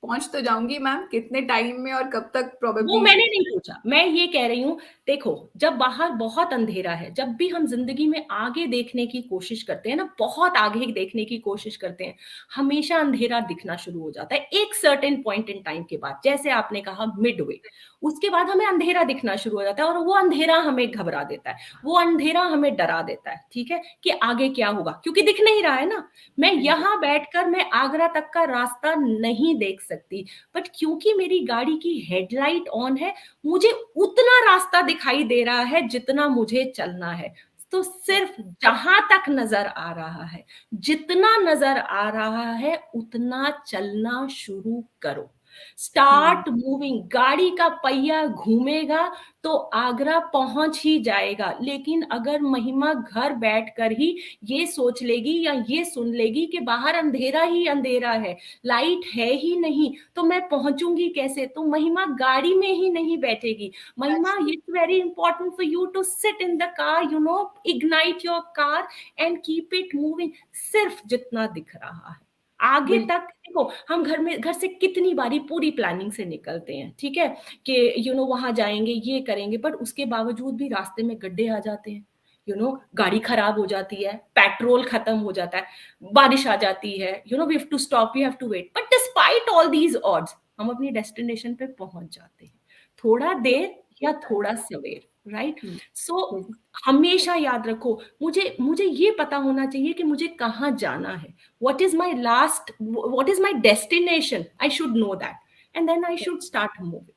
S1: पहुंच तो जाऊंगी मैम, कितने टाइम में और कब तक
S5: वो
S1: प्रोबेबली।
S5: मैंने नहीं पूछा, मैं ये कह रही हूँ, देखो जब बाहर बहुत अंधेरा है, जब भी हम जिंदगी में आगे देखने की कोशिश करते हैं ना, बहुत आगे देखने की कोशिश करते हैं, हमेशा अंधेरा दिखना शुरू हो जाता है एक सर्टेन पॉइंट इन टाइम के बाद। जैसे आपने कहा मिडवे, उसके बाद हमें अंधेरा दिखना शुरू हो जाता है और वो अंधेरा हमें घबरा देता है, वो अंधेरा हमें डरा देता है, ठीक है, कि आगे क्या होगा, क्योंकि दिख नहीं रहा है ना। मैं यहाँ बैठकर मैं आगरा तक का रास्ता नहीं देख सकती, बट क्योंकि मेरी गाड़ी की हेडलाइट ऑन है, मुझे उतना रास्ता दिखाई दे रहा है जितना मुझे चलना है। तो सिर्फ जहां तक नजर आ रहा है, जितना नजर आ रहा है, उतना चलना शुरू करो। स्टार्ट मूविंग, गाड़ी का पहिया घूमेगा तो आगरा पहुंच ही जाएगा। लेकिन अगर महिमा घर बैठकर ही ये सोच लेगी या ये सुन लेगी कि बाहर अंधेरा ही अंधेरा है, लाइट है ही नहीं, तो मैं पहुंचूंगी कैसे, तो महिमा गाड़ी में ही नहीं बैठेगी। Mahima, it's very important for you to sit in the car, you know, ignite your car and keep it moving. सिर्फ जितना दिख रहा है आगे तक, देखो हम घर से कितनी बारी पूरी प्लानिंग से निकलते हैं, ठीक है, कि यू नो वहां जाएंगे, ये करेंगे, बट उसके बावजूद भी रास्ते में गड्ढे आ जाते हैं, यू नो, गाड़ी खराब हो जाती है, पेट्रोल खत्म हो जाता है, बारिश आ जाती है, you know, we have to stop, we have to wait, but despite all these odds हम अपनी डेस्टिनेशन पे पहुंच जाते हैं, थोड़ा देर या थोड़ा सवेर, राइट। सो हमेशा याद रखो, मुझे ये पता होना चाहिए कि मुझे कहाँ जाना है, what is my destination, I should know that, and then I should start moving.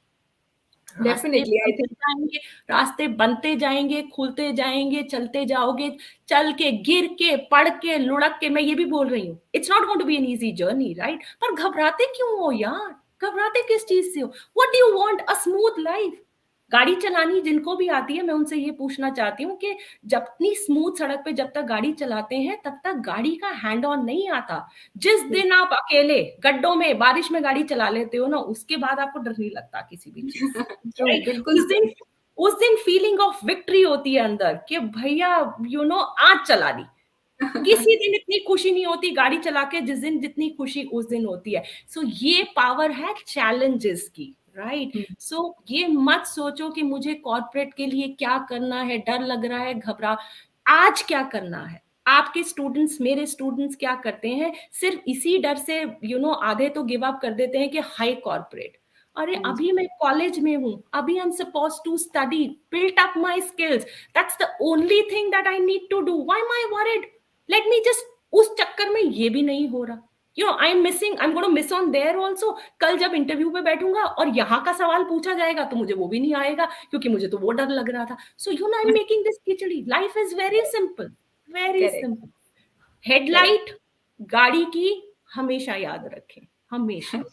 S5: रास्ते
S1: डेफिनेटली आई
S5: बनते जाएंगे, रास्ते बनते जाएंगे, खुलते जाएंगे, चलते जाओगे, चल के, गिर के, पढ़ के, लुढ़क के, मैं ये भी बोल रही हूँ, it's not going to be an easy journey, right. पर घबराते क्यों हो यार, घबराते किस चीज से हो? What do you want? A smooth life. गाड़ी चलानी जिनको भी आती है, मैं उनसे ये पूछना चाहती हूँ कि जब इतनी स्मूथ सड़क पे जब तक गाड़ी चलाते हैं, तब तक गाड़ी का हैंड ऑन नहीं आता। जिस दिन आप अकेले गड्ढों में, बारिश में गाड़ी चला लेते हो ना, उसके बाद आपको डर नहीं लगता किसी भी चीज से,
S1: ट्रू,
S5: right?
S1: बिल्कुल
S5: उस दिन फीलिंग ऑफ विक्ट्री होती है अंदर कि भैया, यू नो, आज चला दी, किसी दिन इतनी खुशी नहीं होती गाड़ी चला के जिस दिन जितनी खुशी उस दिन होती है. सो ये पावर है चैलेंजेस की, राइट? सो ये मत सोचो कि मुझे कॉर्पोरेट के लिए क्या करना है, डर लग रहा है, घबरा. आज क्या करना है? आपके स्टूडेंट्स, मेरे स्टूडेंट्स क्या करते हैं, सिर्फ इसी डर से आधे तो गिव अप कर देते हैं कि हाई कॉर्पोरेट. अरे अभी मैं कॉलेज में हूँ, अभी I am suppose to study, built up my skills, that's the only thing that I need to do, why am I worried? Let me just, उस चक्कर में ये भी नहीं हो रहा. I am missing, I am gonna miss on there also. कल जब इंटरव्यू पे बैठूंगा और यहाँ का सवाल पूछा जाएगा तो मुझे वो भी नहीं आएगा, क्योंकि मुझे तो वो डर लग रहा था. So I am making this khichdi. Life is very simple, very
S1: Correct.
S5: Simple.
S1: Correct.
S5: Headlight गाड़ी की हमेशा याद रखें, हमेशा.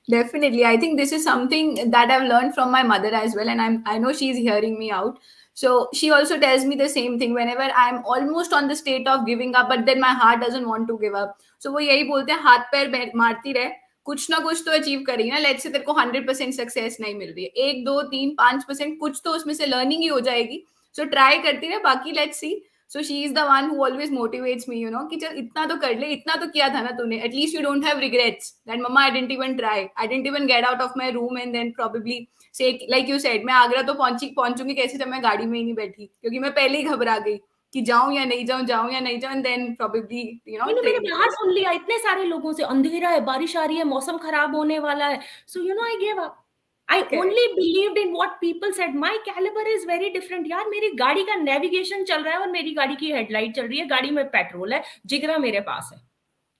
S1: Definitely. I think this is something that I've learned from my mother as well. And I know she's hearing me out. So she also tells me the same thing whenever I'm almost on the state of giving up, but then my heart doesn't want to give up. So वो यही बोलते हैं, हाथ पैर मारती रहे, कुछ ना कुछ तो अचीव करेगी ना. लेट्स से तेरे को 100% सक्सेस नहीं मिल रही है, 1 2 3 5% कुछ तो उसमें से लर्निंग ही हो जाएगी. सो ट्राई करती रहे, बाकी let's see. So she is the one who always motivates me, कि चल इतना तो कर ले, इतना तो किया था ना तूने. At least you don't have regrets. That mama, I didn't even try. I didn't even get out of my room and then probably say, like you said, मैं आगरा तो पहुंचूंगी कैसे जब मैं गाड़ी में ही नहीं बैठी, क्योंकि मैं पहले ही घबरा गई कि जाऊं या नहीं जाऊं, जाऊं या नहीं जाऊं. And then probably,
S5: मैंने
S1: ट्रेन
S5: बाहर सुन लिया इतने सारे लोगों से, अंधेरा है, बारिश आ रही है, मौसम खराब होने वाला है. So I give up. I
S1: Correct.
S5: only believed in what people said. My caliber is very different. यार मेरी गाड़ी का नेविगेशन चल रहा है और मेरी गाड़ी की हेडलाइट चल रही है, गाड़ी में पेट्रोल है, जिगरा मेरे पास है.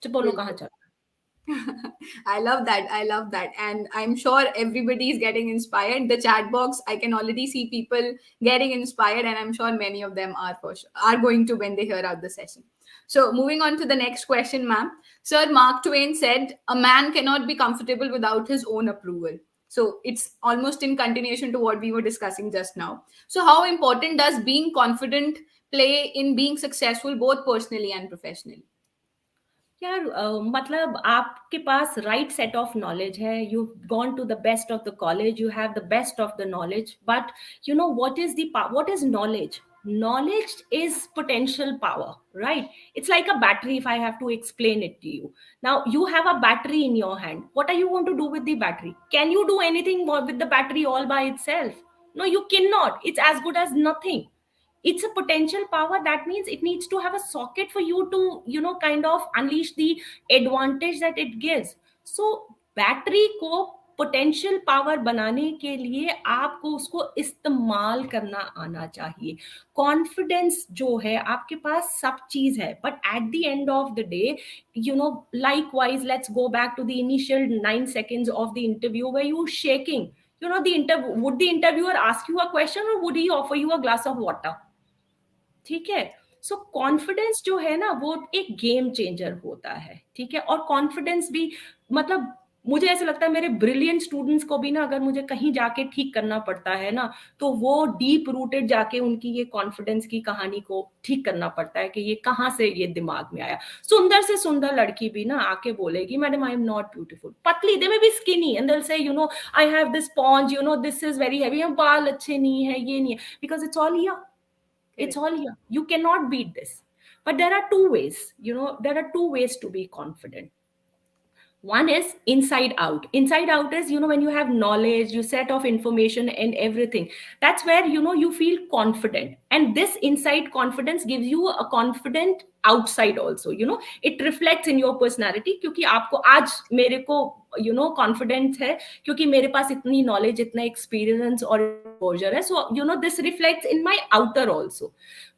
S5: तो बोलो कहाँ चल रहा
S1: I love that. I love that. And I'm sure everybody is getting inspired. The chat box, I can already see people getting inspired, and I'm sure many of them are are going to when they hear out the session. So moving on to the next question, ma'am. Sir Mark Twain said, "A man cannot be comfortable without his own approval." So it's almost in continuation to what we were discussing just now. So how important does being confident play in being successful both personally and professionally?
S5: यार मतलब आपके पास right set of knowledge है, you gone to the best of the college, you have the best of the knowledge, but what is the what is knowledge? Knowledge is potential power, right? It's like a battery, if I have to explain it to you. Now you have a battery in your hand. What are you going to do with the battery? Can you do anything with the battery all by itself? No, you cannot. It's as good as nothing. It's a potential power. That means it needs to have a socket for you to kind of unleash the advantage that it gives. So battery को potential power बनाने के लिए आपको उसको इस्तेमाल करना आना चाहिए. कॉन्फिडेंस जो है आपके पास सब चीज है, but at the end of the day likewise, let's go back to the initial 9 seconds of the interview where you were shaking. Would the interviewer ask you a question or would he offer you a glass of water? ठीक है. सो confidence जो है ना वो एक game changer होता है, ठीक है. और कॉन्फिडेंस भी मतलब मुझे ऐसा लगता है मेरे ब्रिलियंट स्टूडेंट्स को भी ना, अगर मुझे कहीं जाके ठीक करना पड़ता है ना, तो वो डीप रूटेड जाके उनकी ये कॉन्फिडेंस की कहानी को ठीक करना पड़ता है कि ये कहाँ से ये दिमाग में आया. सुंदर से सुंदर लड़की भी ना आके बोलेगी, madam I am not beautiful. पतली, दे में भी स्किनी एंड दे से I have this sponge, this is very heavy, बाल अच्छे नहीं है, ये नहीं है, because it's all here. It's all here. You cannot beat this. But there are two ways, there are two ways to be confident. One is inside out. Inside out is when you have knowledge, you set of information and everything, that's where you feel confident, and this inside confidence gives you a confident outside also. It reflects in your personality, क्योंकि आपको आज मेरे को confidence है क्योंकि मेरे पास इतनी knowledge, इतना एक्सपीरियंस और एक्सपोजर है. So this reflects in my outer also.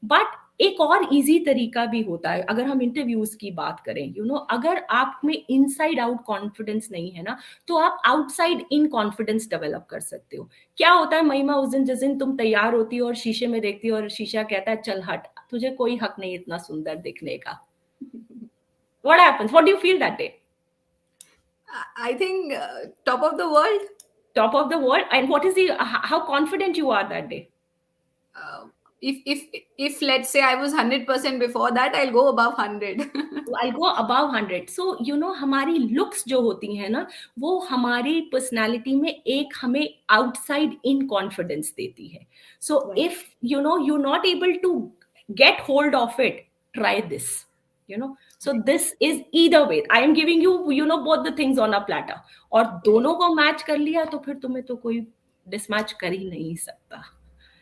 S5: But एक और इजी तरीका भी होता है अगर हम इंटरव्यूज की बात करें. अगर आप में इनसाइड आउट कॉन्फिडेंस नहीं है ना, तो आप आउटसाइड इन कॉन्फिडेंस डेवलप कर सकते हो. क्या होता है महिमा, उस दिन जिस दिन तुम तैयार होती हो और शीशे में देखती हो और शीशा कहता है चल हट, तुझे कोई हक नहीं इतना सुंदर दिखने का. What happens? What do you feel that day?
S1: I think top of the world.
S5: Top of the world. And what is how confident you are that day?
S1: If let's say I was 100% before that, I'll go above 100.
S5: I'll go above 100. So हमारी looks जो होती है ना, वो हमारी personality में एक हमें आउटसाइड इन कॉन्फिडेंस देती है. So if you're not able to get hold of it, try this, so this is either way I am giving you, both the things on a platter. और दोनों को match कर लिया तो फिर तुम्हें तो कोई डिसमैच कर ही नहीं सकता.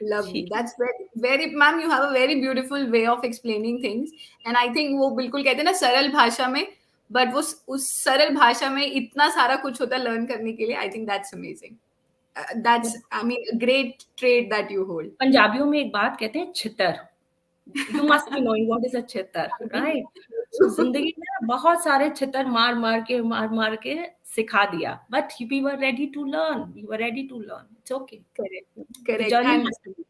S1: Lovely.
S5: ठीक है.
S1: That's very, very, ma'am, you have a very beautiful way of explaining things. And I think वो बिल्कुल कहते हैं ना सरल भाषा में, but वो उस सरल भाषा में इतना सारा कुछ होता है learn करने के लिए. I think that's amazing. That's, I mean, a great trait that you hold.
S5: पंजाबियों में एक बात कहते हैं छितर. You must be knowing what is a छितर, right? So जिंदगी में ना बहुत सारे छितर मार मार के सिखा दिया. But we were ready to learn. We were ready to learn. It's okay.
S1: Correct.
S5: The
S1: Correct.
S5: journey
S1: And
S5: has to be.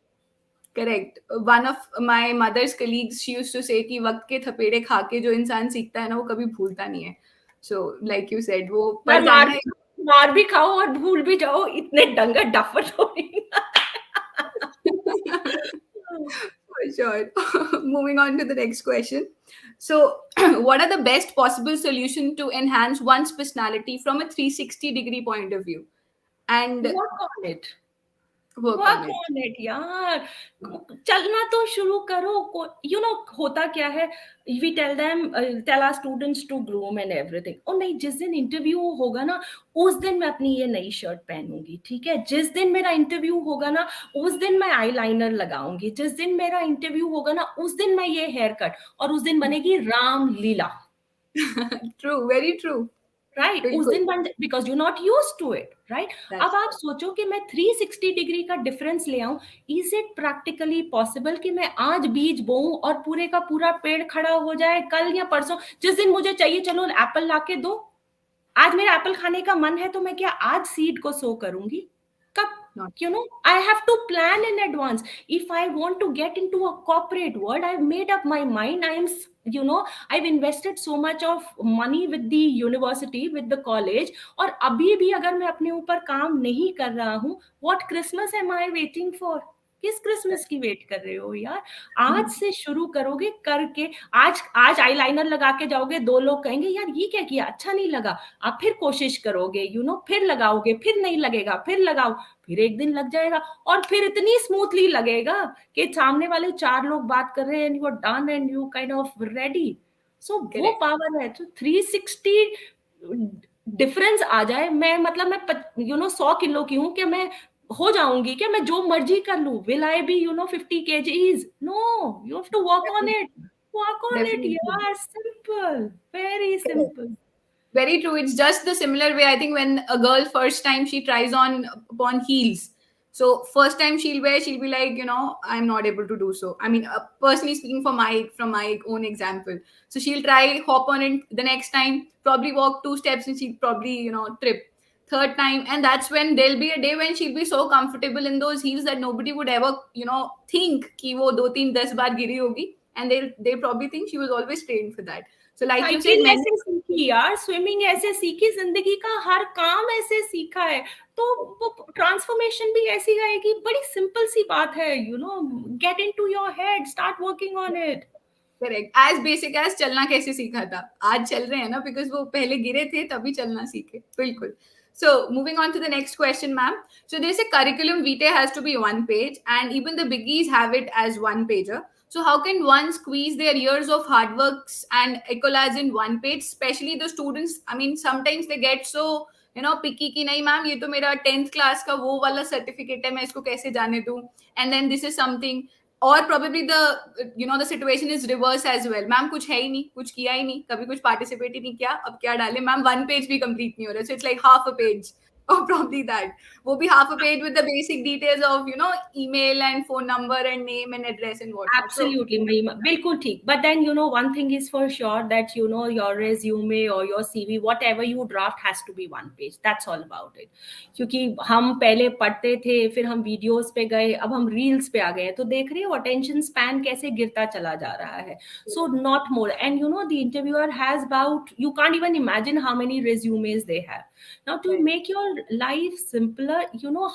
S1: Correct. One of my mother's colleagues she used to say कि वक्त के थपेड़े खा के जो इंसान सीखता है ना वो कभी भूलता नहीं है. सो लाइक यू सेड वो
S5: यार
S1: पढ़ जाना
S5: मार भी खाओ और भूल भी जाओ, इतने डंगर डफर हो नहीं.
S1: For sure. Moving on to the next question. So, what are the best possible solution to enhance one's personality from a 360-degree point of view? And
S5: Work on it.
S1: work
S5: work
S1: on it.
S5: On it यार. चलना तो शुरू करो. होता क्या है, we tell our students to groom and everything. और नहीं, जिस दिन इंटरव्यू होगा ना उस दिन मैं अपनी ये नई शर्ट पहनूंगी, ठीक है. जिस दिन मेरा इंटरव्यू होगा ना उस दिन मैं आईलाइनर लगाऊंगी. जिस दिन मेरा इंटरव्यू होगा ना उस दिन मैं ये हेयर कट, और उस दिन बनेगी Ram Lila.
S1: True, very true.
S5: Right उस
S1: बिल्कुल.
S5: दिन बन, because you not use to it, right.
S1: That's
S5: अब आप सोचो कि मैं 360 डिग्री का डिफरेंस ले आऊं. इज इट प्रैक्टिकली पॉसिबल कि मैं आज बीज बोऊं और पूरे का पूरा पेड़ खड़ा हो जाए कल या परसों? जिस दिन मुझे चाहिए चलो एप्पल लाके दो, आज मेरा एप्पल खाने का मन है तो मैं क्या आज सीड को सो करूंगी? कब? I have to plan in advance. If I want to get into a corporate world, I've made up my mind. I've invested so much of money with the university, with the college. और अभी भी अगर मैं अपने ऊपर काम नहीं कर रहा हूँ, what Christmas am I waiting for? किस क्रिसमस की वेट कर रहे हो यार? आज से शुरू करोगे करके. आज आईलाइनर लगा के जाओगे, 2 लोग कहेंगे यार ये क्या किया, अच्छा नहीं लगा. आप फिर कोशिश करोगे, फिर लगाओगे, फिर नहीं लगेगा, फिर लगाओ, फिर एक दिन लग जाएगा और फिर इतनी स्मूथली लगेगा कि सामने वाले 4 लोग बात कर रहे हैं and you are done and you kind of ready. So वो पावर है. तो 360 डिफरेंस आ जाए. मैं मतलब मैं 100 किलो की हूँ कि मैं हो जाऊंगी क्या? मैं जो मर्जी कर लूं. Will I be 50 kgs? No, you have to work on it. Work on it यार. Simple, very simple.
S1: Very true. It's just the similar way. I think when a girl first time she tries on upon heels. So first time she'll be like, I'm not able to do so. I mean, personally speaking, from my own example. So she'll try hop on it the next time, probably walk 2 steps and she'll probably trip. Third time, and that's when there'll be a day when she'll be so comfortable in those heels that nobody would ever think कि वो 2-3-10 बार गिरी होगी, and they probably think she was always trained for that. So like you said,
S5: cycle ऐसे सीखी यार, swimming ऐसे सीखी, जिंदगी का हर काम ऐसे सीखा है. तो वो ट्रांसफॉर्मेशन भी ऐसी आएगी. बड़ी सिंपल सी बात है. Get into your head, start working on it.
S1: Correct. As basic as चलना कैसे सीखा था, आज चल रहे हैं ना, बिकॉज वो पहले गिरे थे तभी चलना सीखे. बिल्कुल. So moving on to the next question, ma'am. So there's a curriculum vitae has to be 1 page, and even the biggies have it as 1 pager. So how can one squeeze their years of hard works and accolades in 1 page, especially the students? I mean, sometimes they get so picky कि नहीं ma'am ये तो मेरा 10th class का वो वाला certificate है, मैं इसको कैसे जाने दूं? And then this is something, or probably the situation is reverse as well. Ma'am कुछ है ही नहीं, कुछ किया ही नहीं, कभी कुछ पार्टिसिपेट ही नहीं किया, अब क्या डाले मैम? 1 पेज भी कंप्लीट नहीं हो रहा. So it's like half a page, or probably that. वो भी half a page with the basic details of email and phone number and name and address and whatnot.
S5: Absolutely, Mahima. बिल्कुल ठीक. But then one thing is for sure that your resume or your CV, whatever you draft has to be 1 page. That's all about it. क्योंकि हम पहले पढ़ते थे, फिर हम videos पे गए, अब हम रील्स पे आ गए, तो देख रहे हो अटेंशन स्पैन कैसे गिरता चला जा रहा है. So not more. And the interviewer has about, you can't even imagine how many resumes they have. Now to make your life simpler,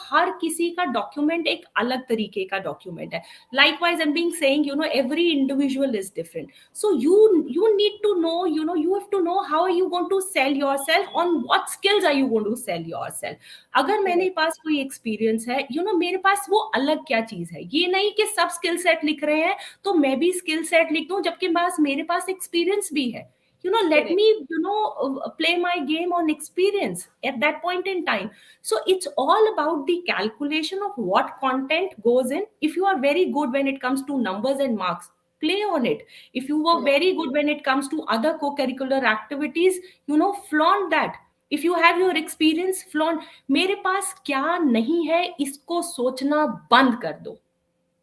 S5: हर किसी का डॉक्यूमेंट एक अलग तरीके का डॉक्यूमेंट है. Likewise, I'm being saying, every individual is different. So you need to know, you have to know how are you going to sell yourself, on what skills are you going to sell yourself. अगर मेरे
S1: Correct.
S5: पास कोई experience है, मेरे पास वो अलग क्या चीज है. ये नहीं कि सब स्किल सेट लिख रहे हैं तो मैं भी स्किल सेट लिख दूं जबकि मेरे पास एक्सपीरियंस भी है. Let
S1: Correct.
S5: me play my game on experience at that point in time. So it's all about the calculation of what content goes in. If you are very good when it comes to numbers and marks, play on it. If you were
S1: Correct.
S5: very good when it comes to other co-curricular activities, flaunt that. If you have your experience, flaunt. मेरे पास क्या नहीं है इसको सोचना बंद कर दो.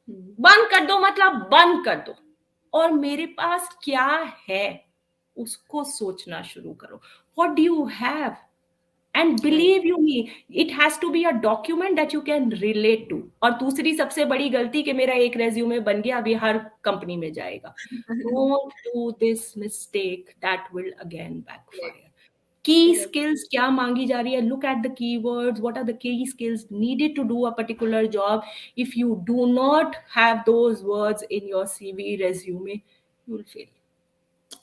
S1: Hmm.
S5: बंद कर दो मतलब बंद कर दो. और मेरे पास क्या है उसको सोचना शुरू करो. What do you have? And
S1: Right.
S5: believe you me, it has to be a document that you can relate to. और दूसरी सबसे बड़ी गलती कि मेरा एक रेज्यूमे बन गया अभी हर कंपनी में जाएगा. Don't do this mistake, that will again
S1: Correct.
S5: backfire. Key
S1: Correct.
S5: skills क्या मांगी जा रही है? Look at the keywords. What are the key skills needed to do a particular job? If you do not have those words in your CV resume, you will fail.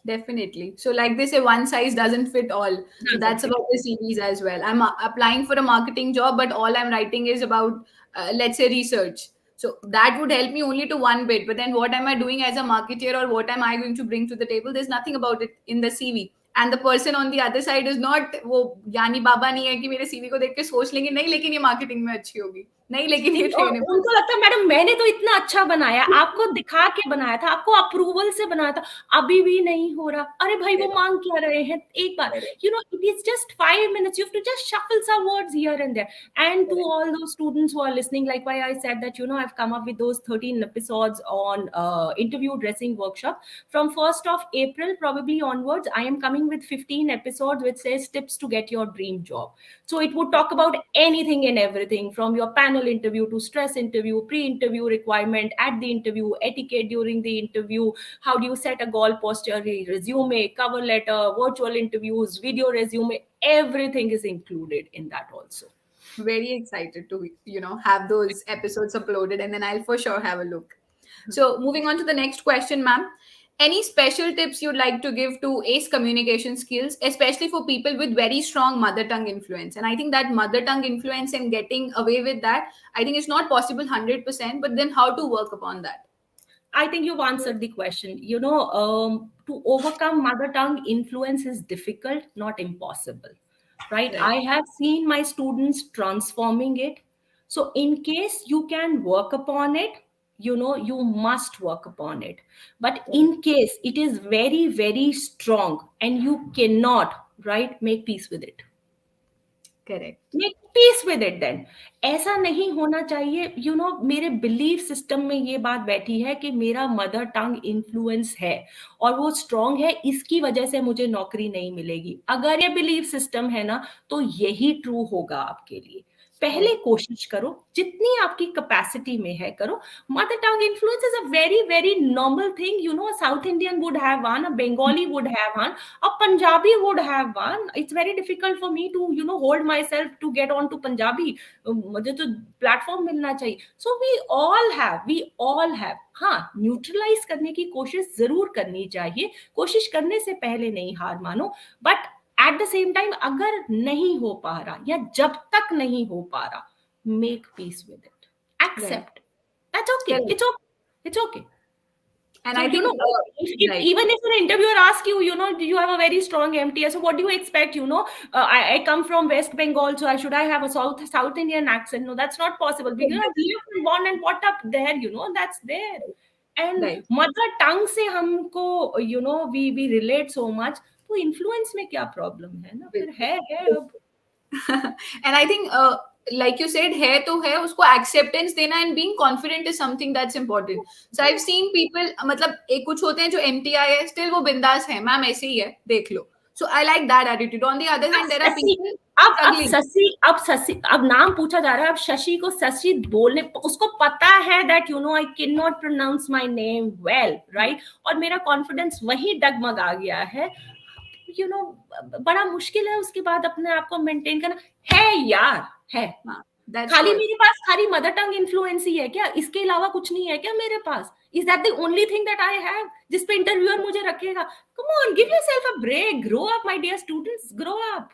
S1: Definitely. So, like they say, one size doesn't fit all. So,
S5: Doesn't
S1: that's
S5: fit.
S1: about the CVs as well. I'm applying for a marketing job, but all I'm writing is about, let's say, research. So, that would help me only to one bit. But then, what am I doing as a marketer, or what am I going to bring to the table? There's nothing about it in the CV. And the person on the other side is not वो ज्ञानी बाबा नहीं है कि मेरे CV को देख के सोच लेंगे नहीं लेकिन ये मार्केटिंग में अच्छी होगी नहीं लेकिन ये
S5: और
S1: ट्रेनेबल.
S5: उनको लगता है मैडम मैंने तो इतना अच्छा बनाया, आपको दिखा के बनाया था, आपको अप्रूवल से बनाया था, अभी भी नहीं हो रहा. अरे भाई वो मांग क्या रहे हैं? एक बार, it is just 5 minutes. You have to just shuffle some words here and there. And to all those students who are listening, like why I said that, I've come up with those 13 episodes on interview dressing workshop. From 1st of April probably onwards, I am coming with 15 episodes which says tips to get your dream job. So it would talk about anything and everything, from your panel interview to stress interview, pre-interview requirement, at the interview, etiquette during the interview, how do you set a goal posture, resume, cover letter, virtual interviews, video resume, everything is included in that also.
S1: Very excited to have those episodes uploaded and then I'll for sure have a look. So moving on to the next question, ma'am, any special tips you'd like to give to ace communication skills, especially for people with very strong mother tongue influence? And I think that mother tongue influence and getting away with that, I think it's not possible 100%, but then how to work upon that?
S5: I think you've answered the question. To overcome mother tongue influence is difficult, not impossible, right?
S1: Right.
S5: I have seen my students transforming it. So, in case you can work upon it, you must work upon it. But in case it is very, very strong and you cannot, right, make peace with it.
S1: Correct.
S5: Make peace with it then. ऐसा नहीं होना चाहिए. मेरे belief system में ये बात बैठी है कि मेरा मदर टंग इन्फ्लुएंस है और वो स्ट्रांग है, इसकी वजह से मुझे नौकरी नहीं मिलेगी. अगर ये बिलीफ सिस्टम है ना तो यही ट्रू होगा आपके लिए. पहले कोशिश करो, जितनी आपकी कैपेसिटी में है करो. Mother tongue influence is a very very normal thing. South Indian would have one, a Bengali would have one, a Punjabi would have one. It's very difficult for me to, hold myself to get on to Punjabi. मुझे तो platform मिलना चाहिए. So we all have. हाँ, neutralise करने की कोशिश जरूर करनी चाहिए. कोशिश करने से पहले नहीं हार मानो. But at the same time अगर नहीं हो पा रहा या जब तक नहीं हो पा रहा, make peace with it. Accept. That's okay.
S1: Correct.
S5: It's okay.
S1: And
S5: So,
S1: I think right.
S5: even if an interviewer asks you, do you have a very strong MTS? So what do you expect? I come from West Bengal, so should I have a South Indian accent? No, that's not possible. Because I've lived and born and brought up there, that's there. And
S1: Right.
S5: mother tongue से हमको, we relate so much. तो influence में क्या problem है ना? फिर है अब.
S1: And I think like you said है तो है, उसको acceptance देना and being confident is something that's important. So I've seen people, मतलब एक कुछ होते हैं जो MTI है still वो बिंदास है, मैम ऐसे ही है देख लो. So I like that attitude. On the other hand, there are people struggling.
S5: अब नाम पूछा जा रहा है. अब शशि को शशि बोलने, उसको पता है that I cannot pronounce my name well, right? और मेरा confidence वही डगमगा गया है. बड़ा मुश्किल है उसके बाद अपने आप को मेंटेन करना। है यार, है।
S1: हाँ, that's
S5: खाली
S1: what.
S5: मेरे पास खाली मदर टंग इन्फ्लुएंस ही है क्या? इसके अलावा कुछ नहीं है क्या मेरे पास? Is that the only thing that I have जिस पे इंटरव्यूअर मुझे रखेगा? Come on, give yourself a break, grow up my dear students, grow up.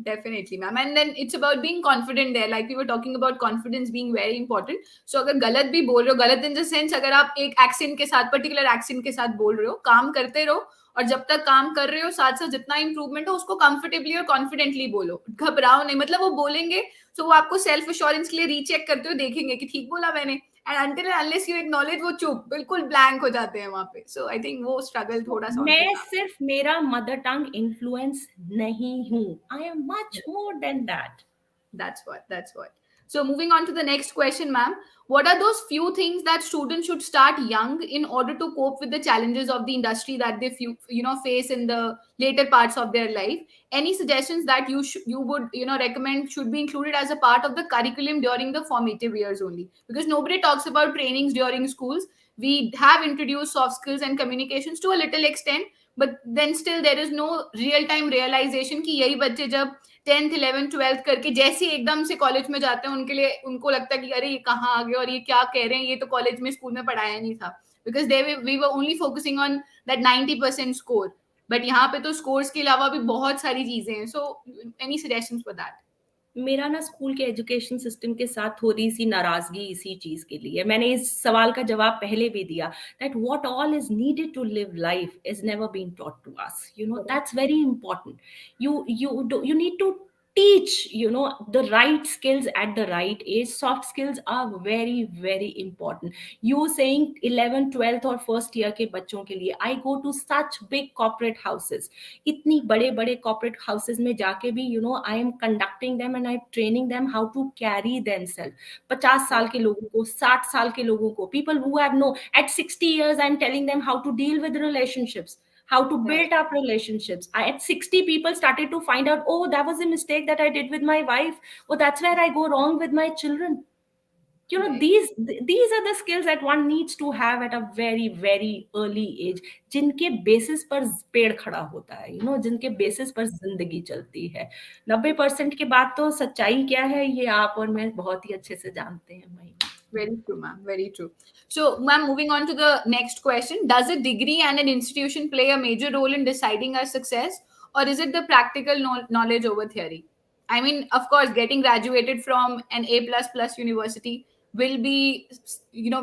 S1: Definitely, ma'am. And then it's about being confident there. Like we were talking about confidence being very important. So अगर गलत भी बोल रहे हो, गलत in the sense अगर आप एक accent के साथ, particular accent के साथ बोल रहे हो, काम करते रहो और जब तक काम कर रहे हो साथ साथ जितना इंप्रूवमेंट हो उसको कंफर्टेबली और कॉन्फिडेंटली बोलो, घबराओ नहीं। मतलब वो बोलेंगे तो वो आपको सेल्फ अश्योरेंस के लिए रीचेक करते हुए देखेंगे कि ठीक बोला मैंने, and until unless you acknowledge वो चुप बिल्कुल ब्लैंक हो जाते हैं वहां पे। सो आई थिंक वो स्ट्रगल थोड़ा सा उनको
S5: मैं
S1: था।
S5: सिर्फ मेरा मदर टंग इन्फ्लुएंस नहीं हूं, I am much more than that.
S1: That's what. That's what. So moving on to the next question, ma'am. What are those few things that students should start young in order to cope with the challenges of the industry that they face in the later parts of their life? Any suggestions that you would recommend should be included as a part of the curriculum during the formative years only? Because nobody talks about trainings during schools. We have introduced soft skills and communications to a little extent, but then still there is no real time realization कि यही बच्चे जब 10th 11th 12th करके जैसे ही एकदम से college में जाते हैं उनके लिए उनको लगता है कि अरे ये कहाँ आ गए और ये क्या कह रहे हैं, ये तो कॉलेज में स्कूल में पढ़ाया नहीं था, because they we were only focusing on that 90% score. बट यहाँ पे तो स्कोर्स के अलावा भी बहुत सारी चीजें हैं। So any suggestions for that?
S5: मेरा ना स्कूल के एजुकेशन सिस्टम के साथ थोड़ी सी नाराजगी इसी चीज के लिए। मैंने इस सवाल का जवाब पहले भी दिया, that what all is needed to live life is never been taught to us, that's very important. You need to teach the right skills at the right age. Soft skills are very very important. You saying 11th 12th और first year के बच्चों के लिए, I go to such big corporate houses, इतनी बड़े बड़े corporate houses में जाके भी I am conducting them and I am training them how to carry themselves. 50 साल के लोगों को, 60 साल के लोगों को, people who have no at 60 years I am telling them how to deal with relationships, how to
S1: Right.
S5: build up relationships. At 60 people started to find out, oh, that was a mistake that I did with my wife, oh, that's where I go wrong with my children.
S1: Right.
S5: These are the skills that one needs to have at a very very early age, जिनके basis पर पेड़ खड़ा होता है, जिनके basis पर जिंदगी चलती है। 90% के बाद तो सच्चाई क्या है ये आप और मैं बहुत ही अच्छे से जानते हैं महिमा।
S1: Very true, ma'am. Very true. So, ma'am, moving on to the next question. Does a degree and an institution play a major role in deciding our success, or is it the practical knowledge over theory? I mean, of course, getting graduated from an A plus plus university will be,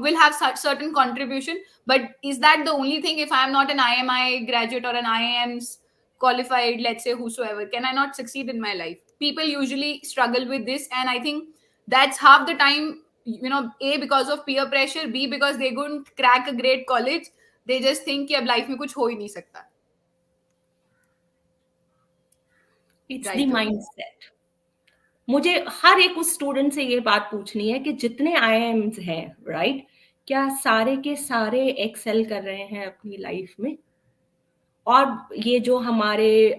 S1: will have such certain contribution. But is that the only thing? If I am not an IMI graduate or an IIM's qualified, let's say whosoever, can I not succeed in my life? People usually struggle with this, and I think that's half the time, A because of peer pressure, B because they couldn't crack a great college, they just think कि अब life में कुछ हो ही नहीं सकता।
S5: It's the
S1: Right.
S5: Mindset. मुझे हर एक उस स्टूडेंट से ये बात पूछनी है कि जितने आईआईएम्स हैं, राइट, क्या सारे के सारे एक्सेल कर रहे हैं अपनी लाइफ में? और ये जो हमारे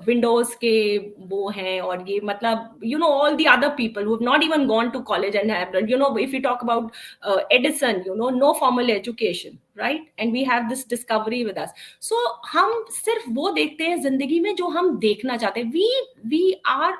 S5: विंडोज के वो हैं, और ये मतलब all the other people who have not even gone to college and have done, if you talk about Edison, no formal education, right, and we have this discovery with us. So हम सिर्फ वो देखते हैं जिंदगी में जो हम देखना चाहते हैं। वी आर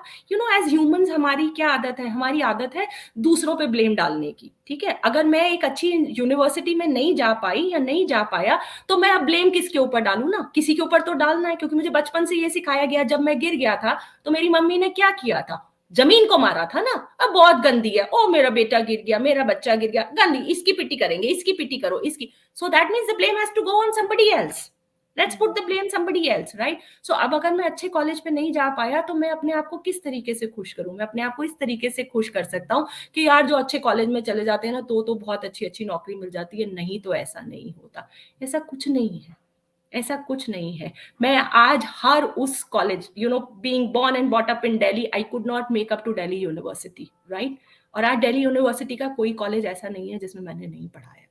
S5: एज ह्यूमंस, हमारी क्या आदत है? हमारी आदत है दूसरों पे ब्लेम डालने की। ठीक है, अगर मैं एक अच्छी यूनिवर्सिटी में नहीं जा पाई या नहीं जा पाया तो मैं अब ब्लेम किसके ऊपर डालूं? ना किसी के ऊपर तो डालना है, क्योंकि मुझे बचपन से ये सिखाया गया। जब मैं गिर गया था तो मेरी मम्मी ने क्या किया था? जमीन को मारा था ना। अब बहुत गंदी है, ओ मेरा बेटा गिर गया, मेरा बच्चा गिर गया, गंदी, इसकी पिटी करेंगे, इसकी पिटी करो, इसकी। So that means the blame has to go on somebody else. Let's put the blame somebody else, right? So अब अगर मैं अच्छे कॉलेज पे नहीं जा पाया तो मैं अपने आप को किस तरीके से खुश करूं? मैं अपने आप को इस तरीके से खुश कर सकता हूं कि यार जो अच्छे कॉलेज में चले जाते हैं ना तो बहुत अच्छी अच्छी नौकरी मिल जाती है। नहीं तो ऐसा नहीं होता, ऐसा कुछ नहीं है, ऐसा कुछ नहीं है। मैं आज हर उस college, being born and brought up in Delhi, I could not make up to Delhi university, right? और आज दिल्ली यूनिवर्सिटी का कोई कॉलेज ऐसा नहीं है जिसमें मैंने नहीं पढ़ा है।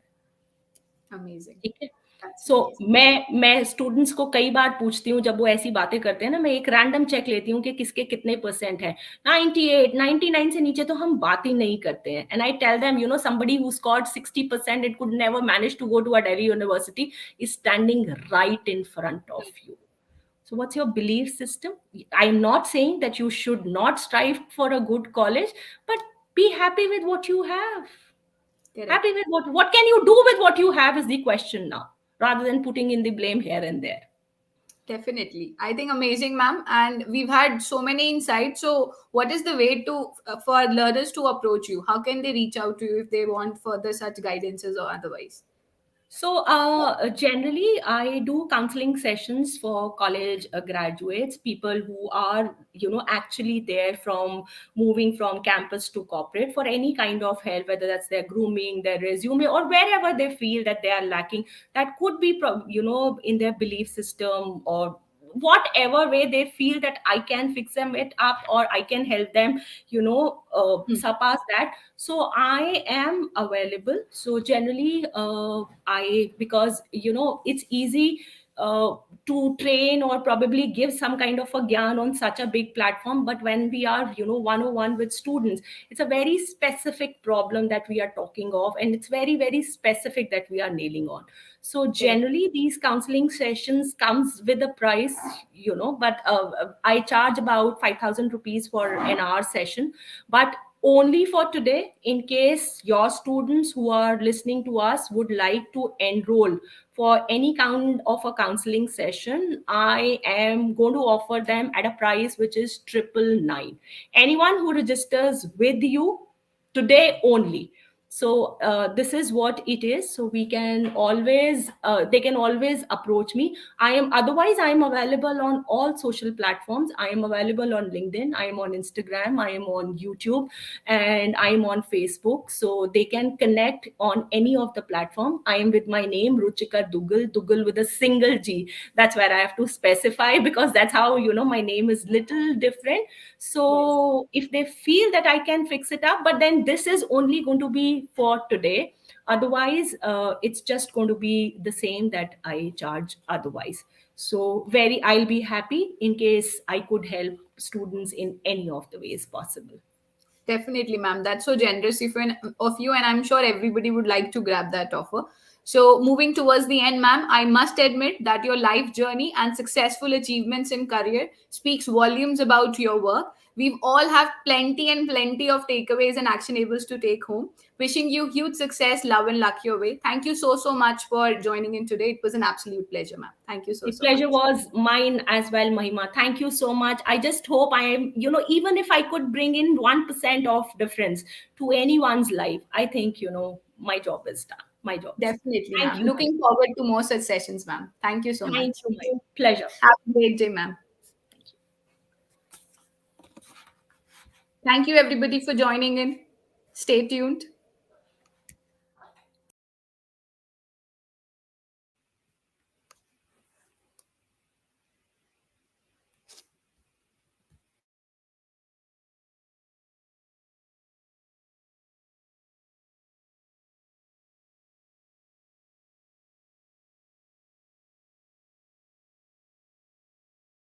S1: Amazing.
S5: ठीक है। सो मैं स्टूडेंट्स को कई बार पूछती हूँ, जब वो ऐसी बातें करते हैं ना, मैं एक रैंडम चेक लेती हूँ कि किसके कितने परसेंट है। 98 99 से नीचे तो हम बात ही नहीं करते हैं। And I tell them, somebody who scored 60% and could never manage to go to a Delhi university is standing right in front of you. So, what's your belief system? I'm not saying that you should not strive for a good college, but be happy with what you have.
S1: Correct.
S5: Happy with what can you do with what you have is the question now, rather than putting in the blame here and there.
S1: Definitely. I think amazing, ma'am. And we've had so many insights. So, what is the way to for learners to approach you? How can they reach out to you if they want further such guidances or otherwise?
S5: So, generally, I do counseling sessions for college graduates, people who are, actually there from moving from campus to corporate for any kind of help, whether that's their grooming, their resume, or wherever they feel that they are lacking. That could be, in their belief system, or whatever way they feel that I can fix them it up, or I can help them,
S1: Hmm.
S5: surpass that. So I am available. So generally, I because it's easy to train or probably give some kind of a gyan on such a big platform, but when we are 101 with students, it's a very specific problem that we are talking of, and it's very very specific that we are nailing on. So
S1: Correct.
S5: generally these counseling sessions comes with a price, but I charge about 5,000 rupees for an hour session, but only for today. In case your students who are listening to us would like to enroll for any kind of a counseling session, I am going to offer them at a price which is 999. Anyone who registers with you today only. So this is what it is. So we can always they can always approach me. I am available on all social platforms. I am available on LinkedIn, I am on Instagram, I am on YouTube, and I am on Facebook. So they can connect on any of the platform. I am with my name Ruchika Dugal, Dugal with a single G. That's where I have to specify, because that's how my name is little different.
S1: Yes.
S5: So if they feel that I can fix it up, but then this is only going to be for today. Otherwise, it's just going to be the same that I charge otherwise. So I'll be happy in case I could help students in any of the ways possible.
S1: Definitely, ma'am. That's so generous of you, and I'm sure everybody would like to grab that offer. So, moving towards the end, ma'am, I must admit that your life journey and successful achievements in career speaks volumes about your work. We've all have plenty and plenty of takeaways and actionables to take home. Wishing you huge success, love, and luck your way. Thank you so much for joining in today. It was an absolute pleasure, ma'am. Thank you
S5: The
S1: so
S5: pleasure
S1: much.
S5: was mine as well, Mahima. Thank you so much. I just hope I am, even if I could bring in 1% of difference to anyone's life, I think, my job is done. My job is done.
S1: Definitely,
S5: Thank
S1: ma'am.
S5: you, Mahima.
S1: Looking forward to more such sessions, ma'am. Thank you so
S5: Thank
S1: much.
S5: you, Mahima. Pleasure.
S1: Have a great day, ma'am. Thank you, everybody, for joining in. Stay tuned.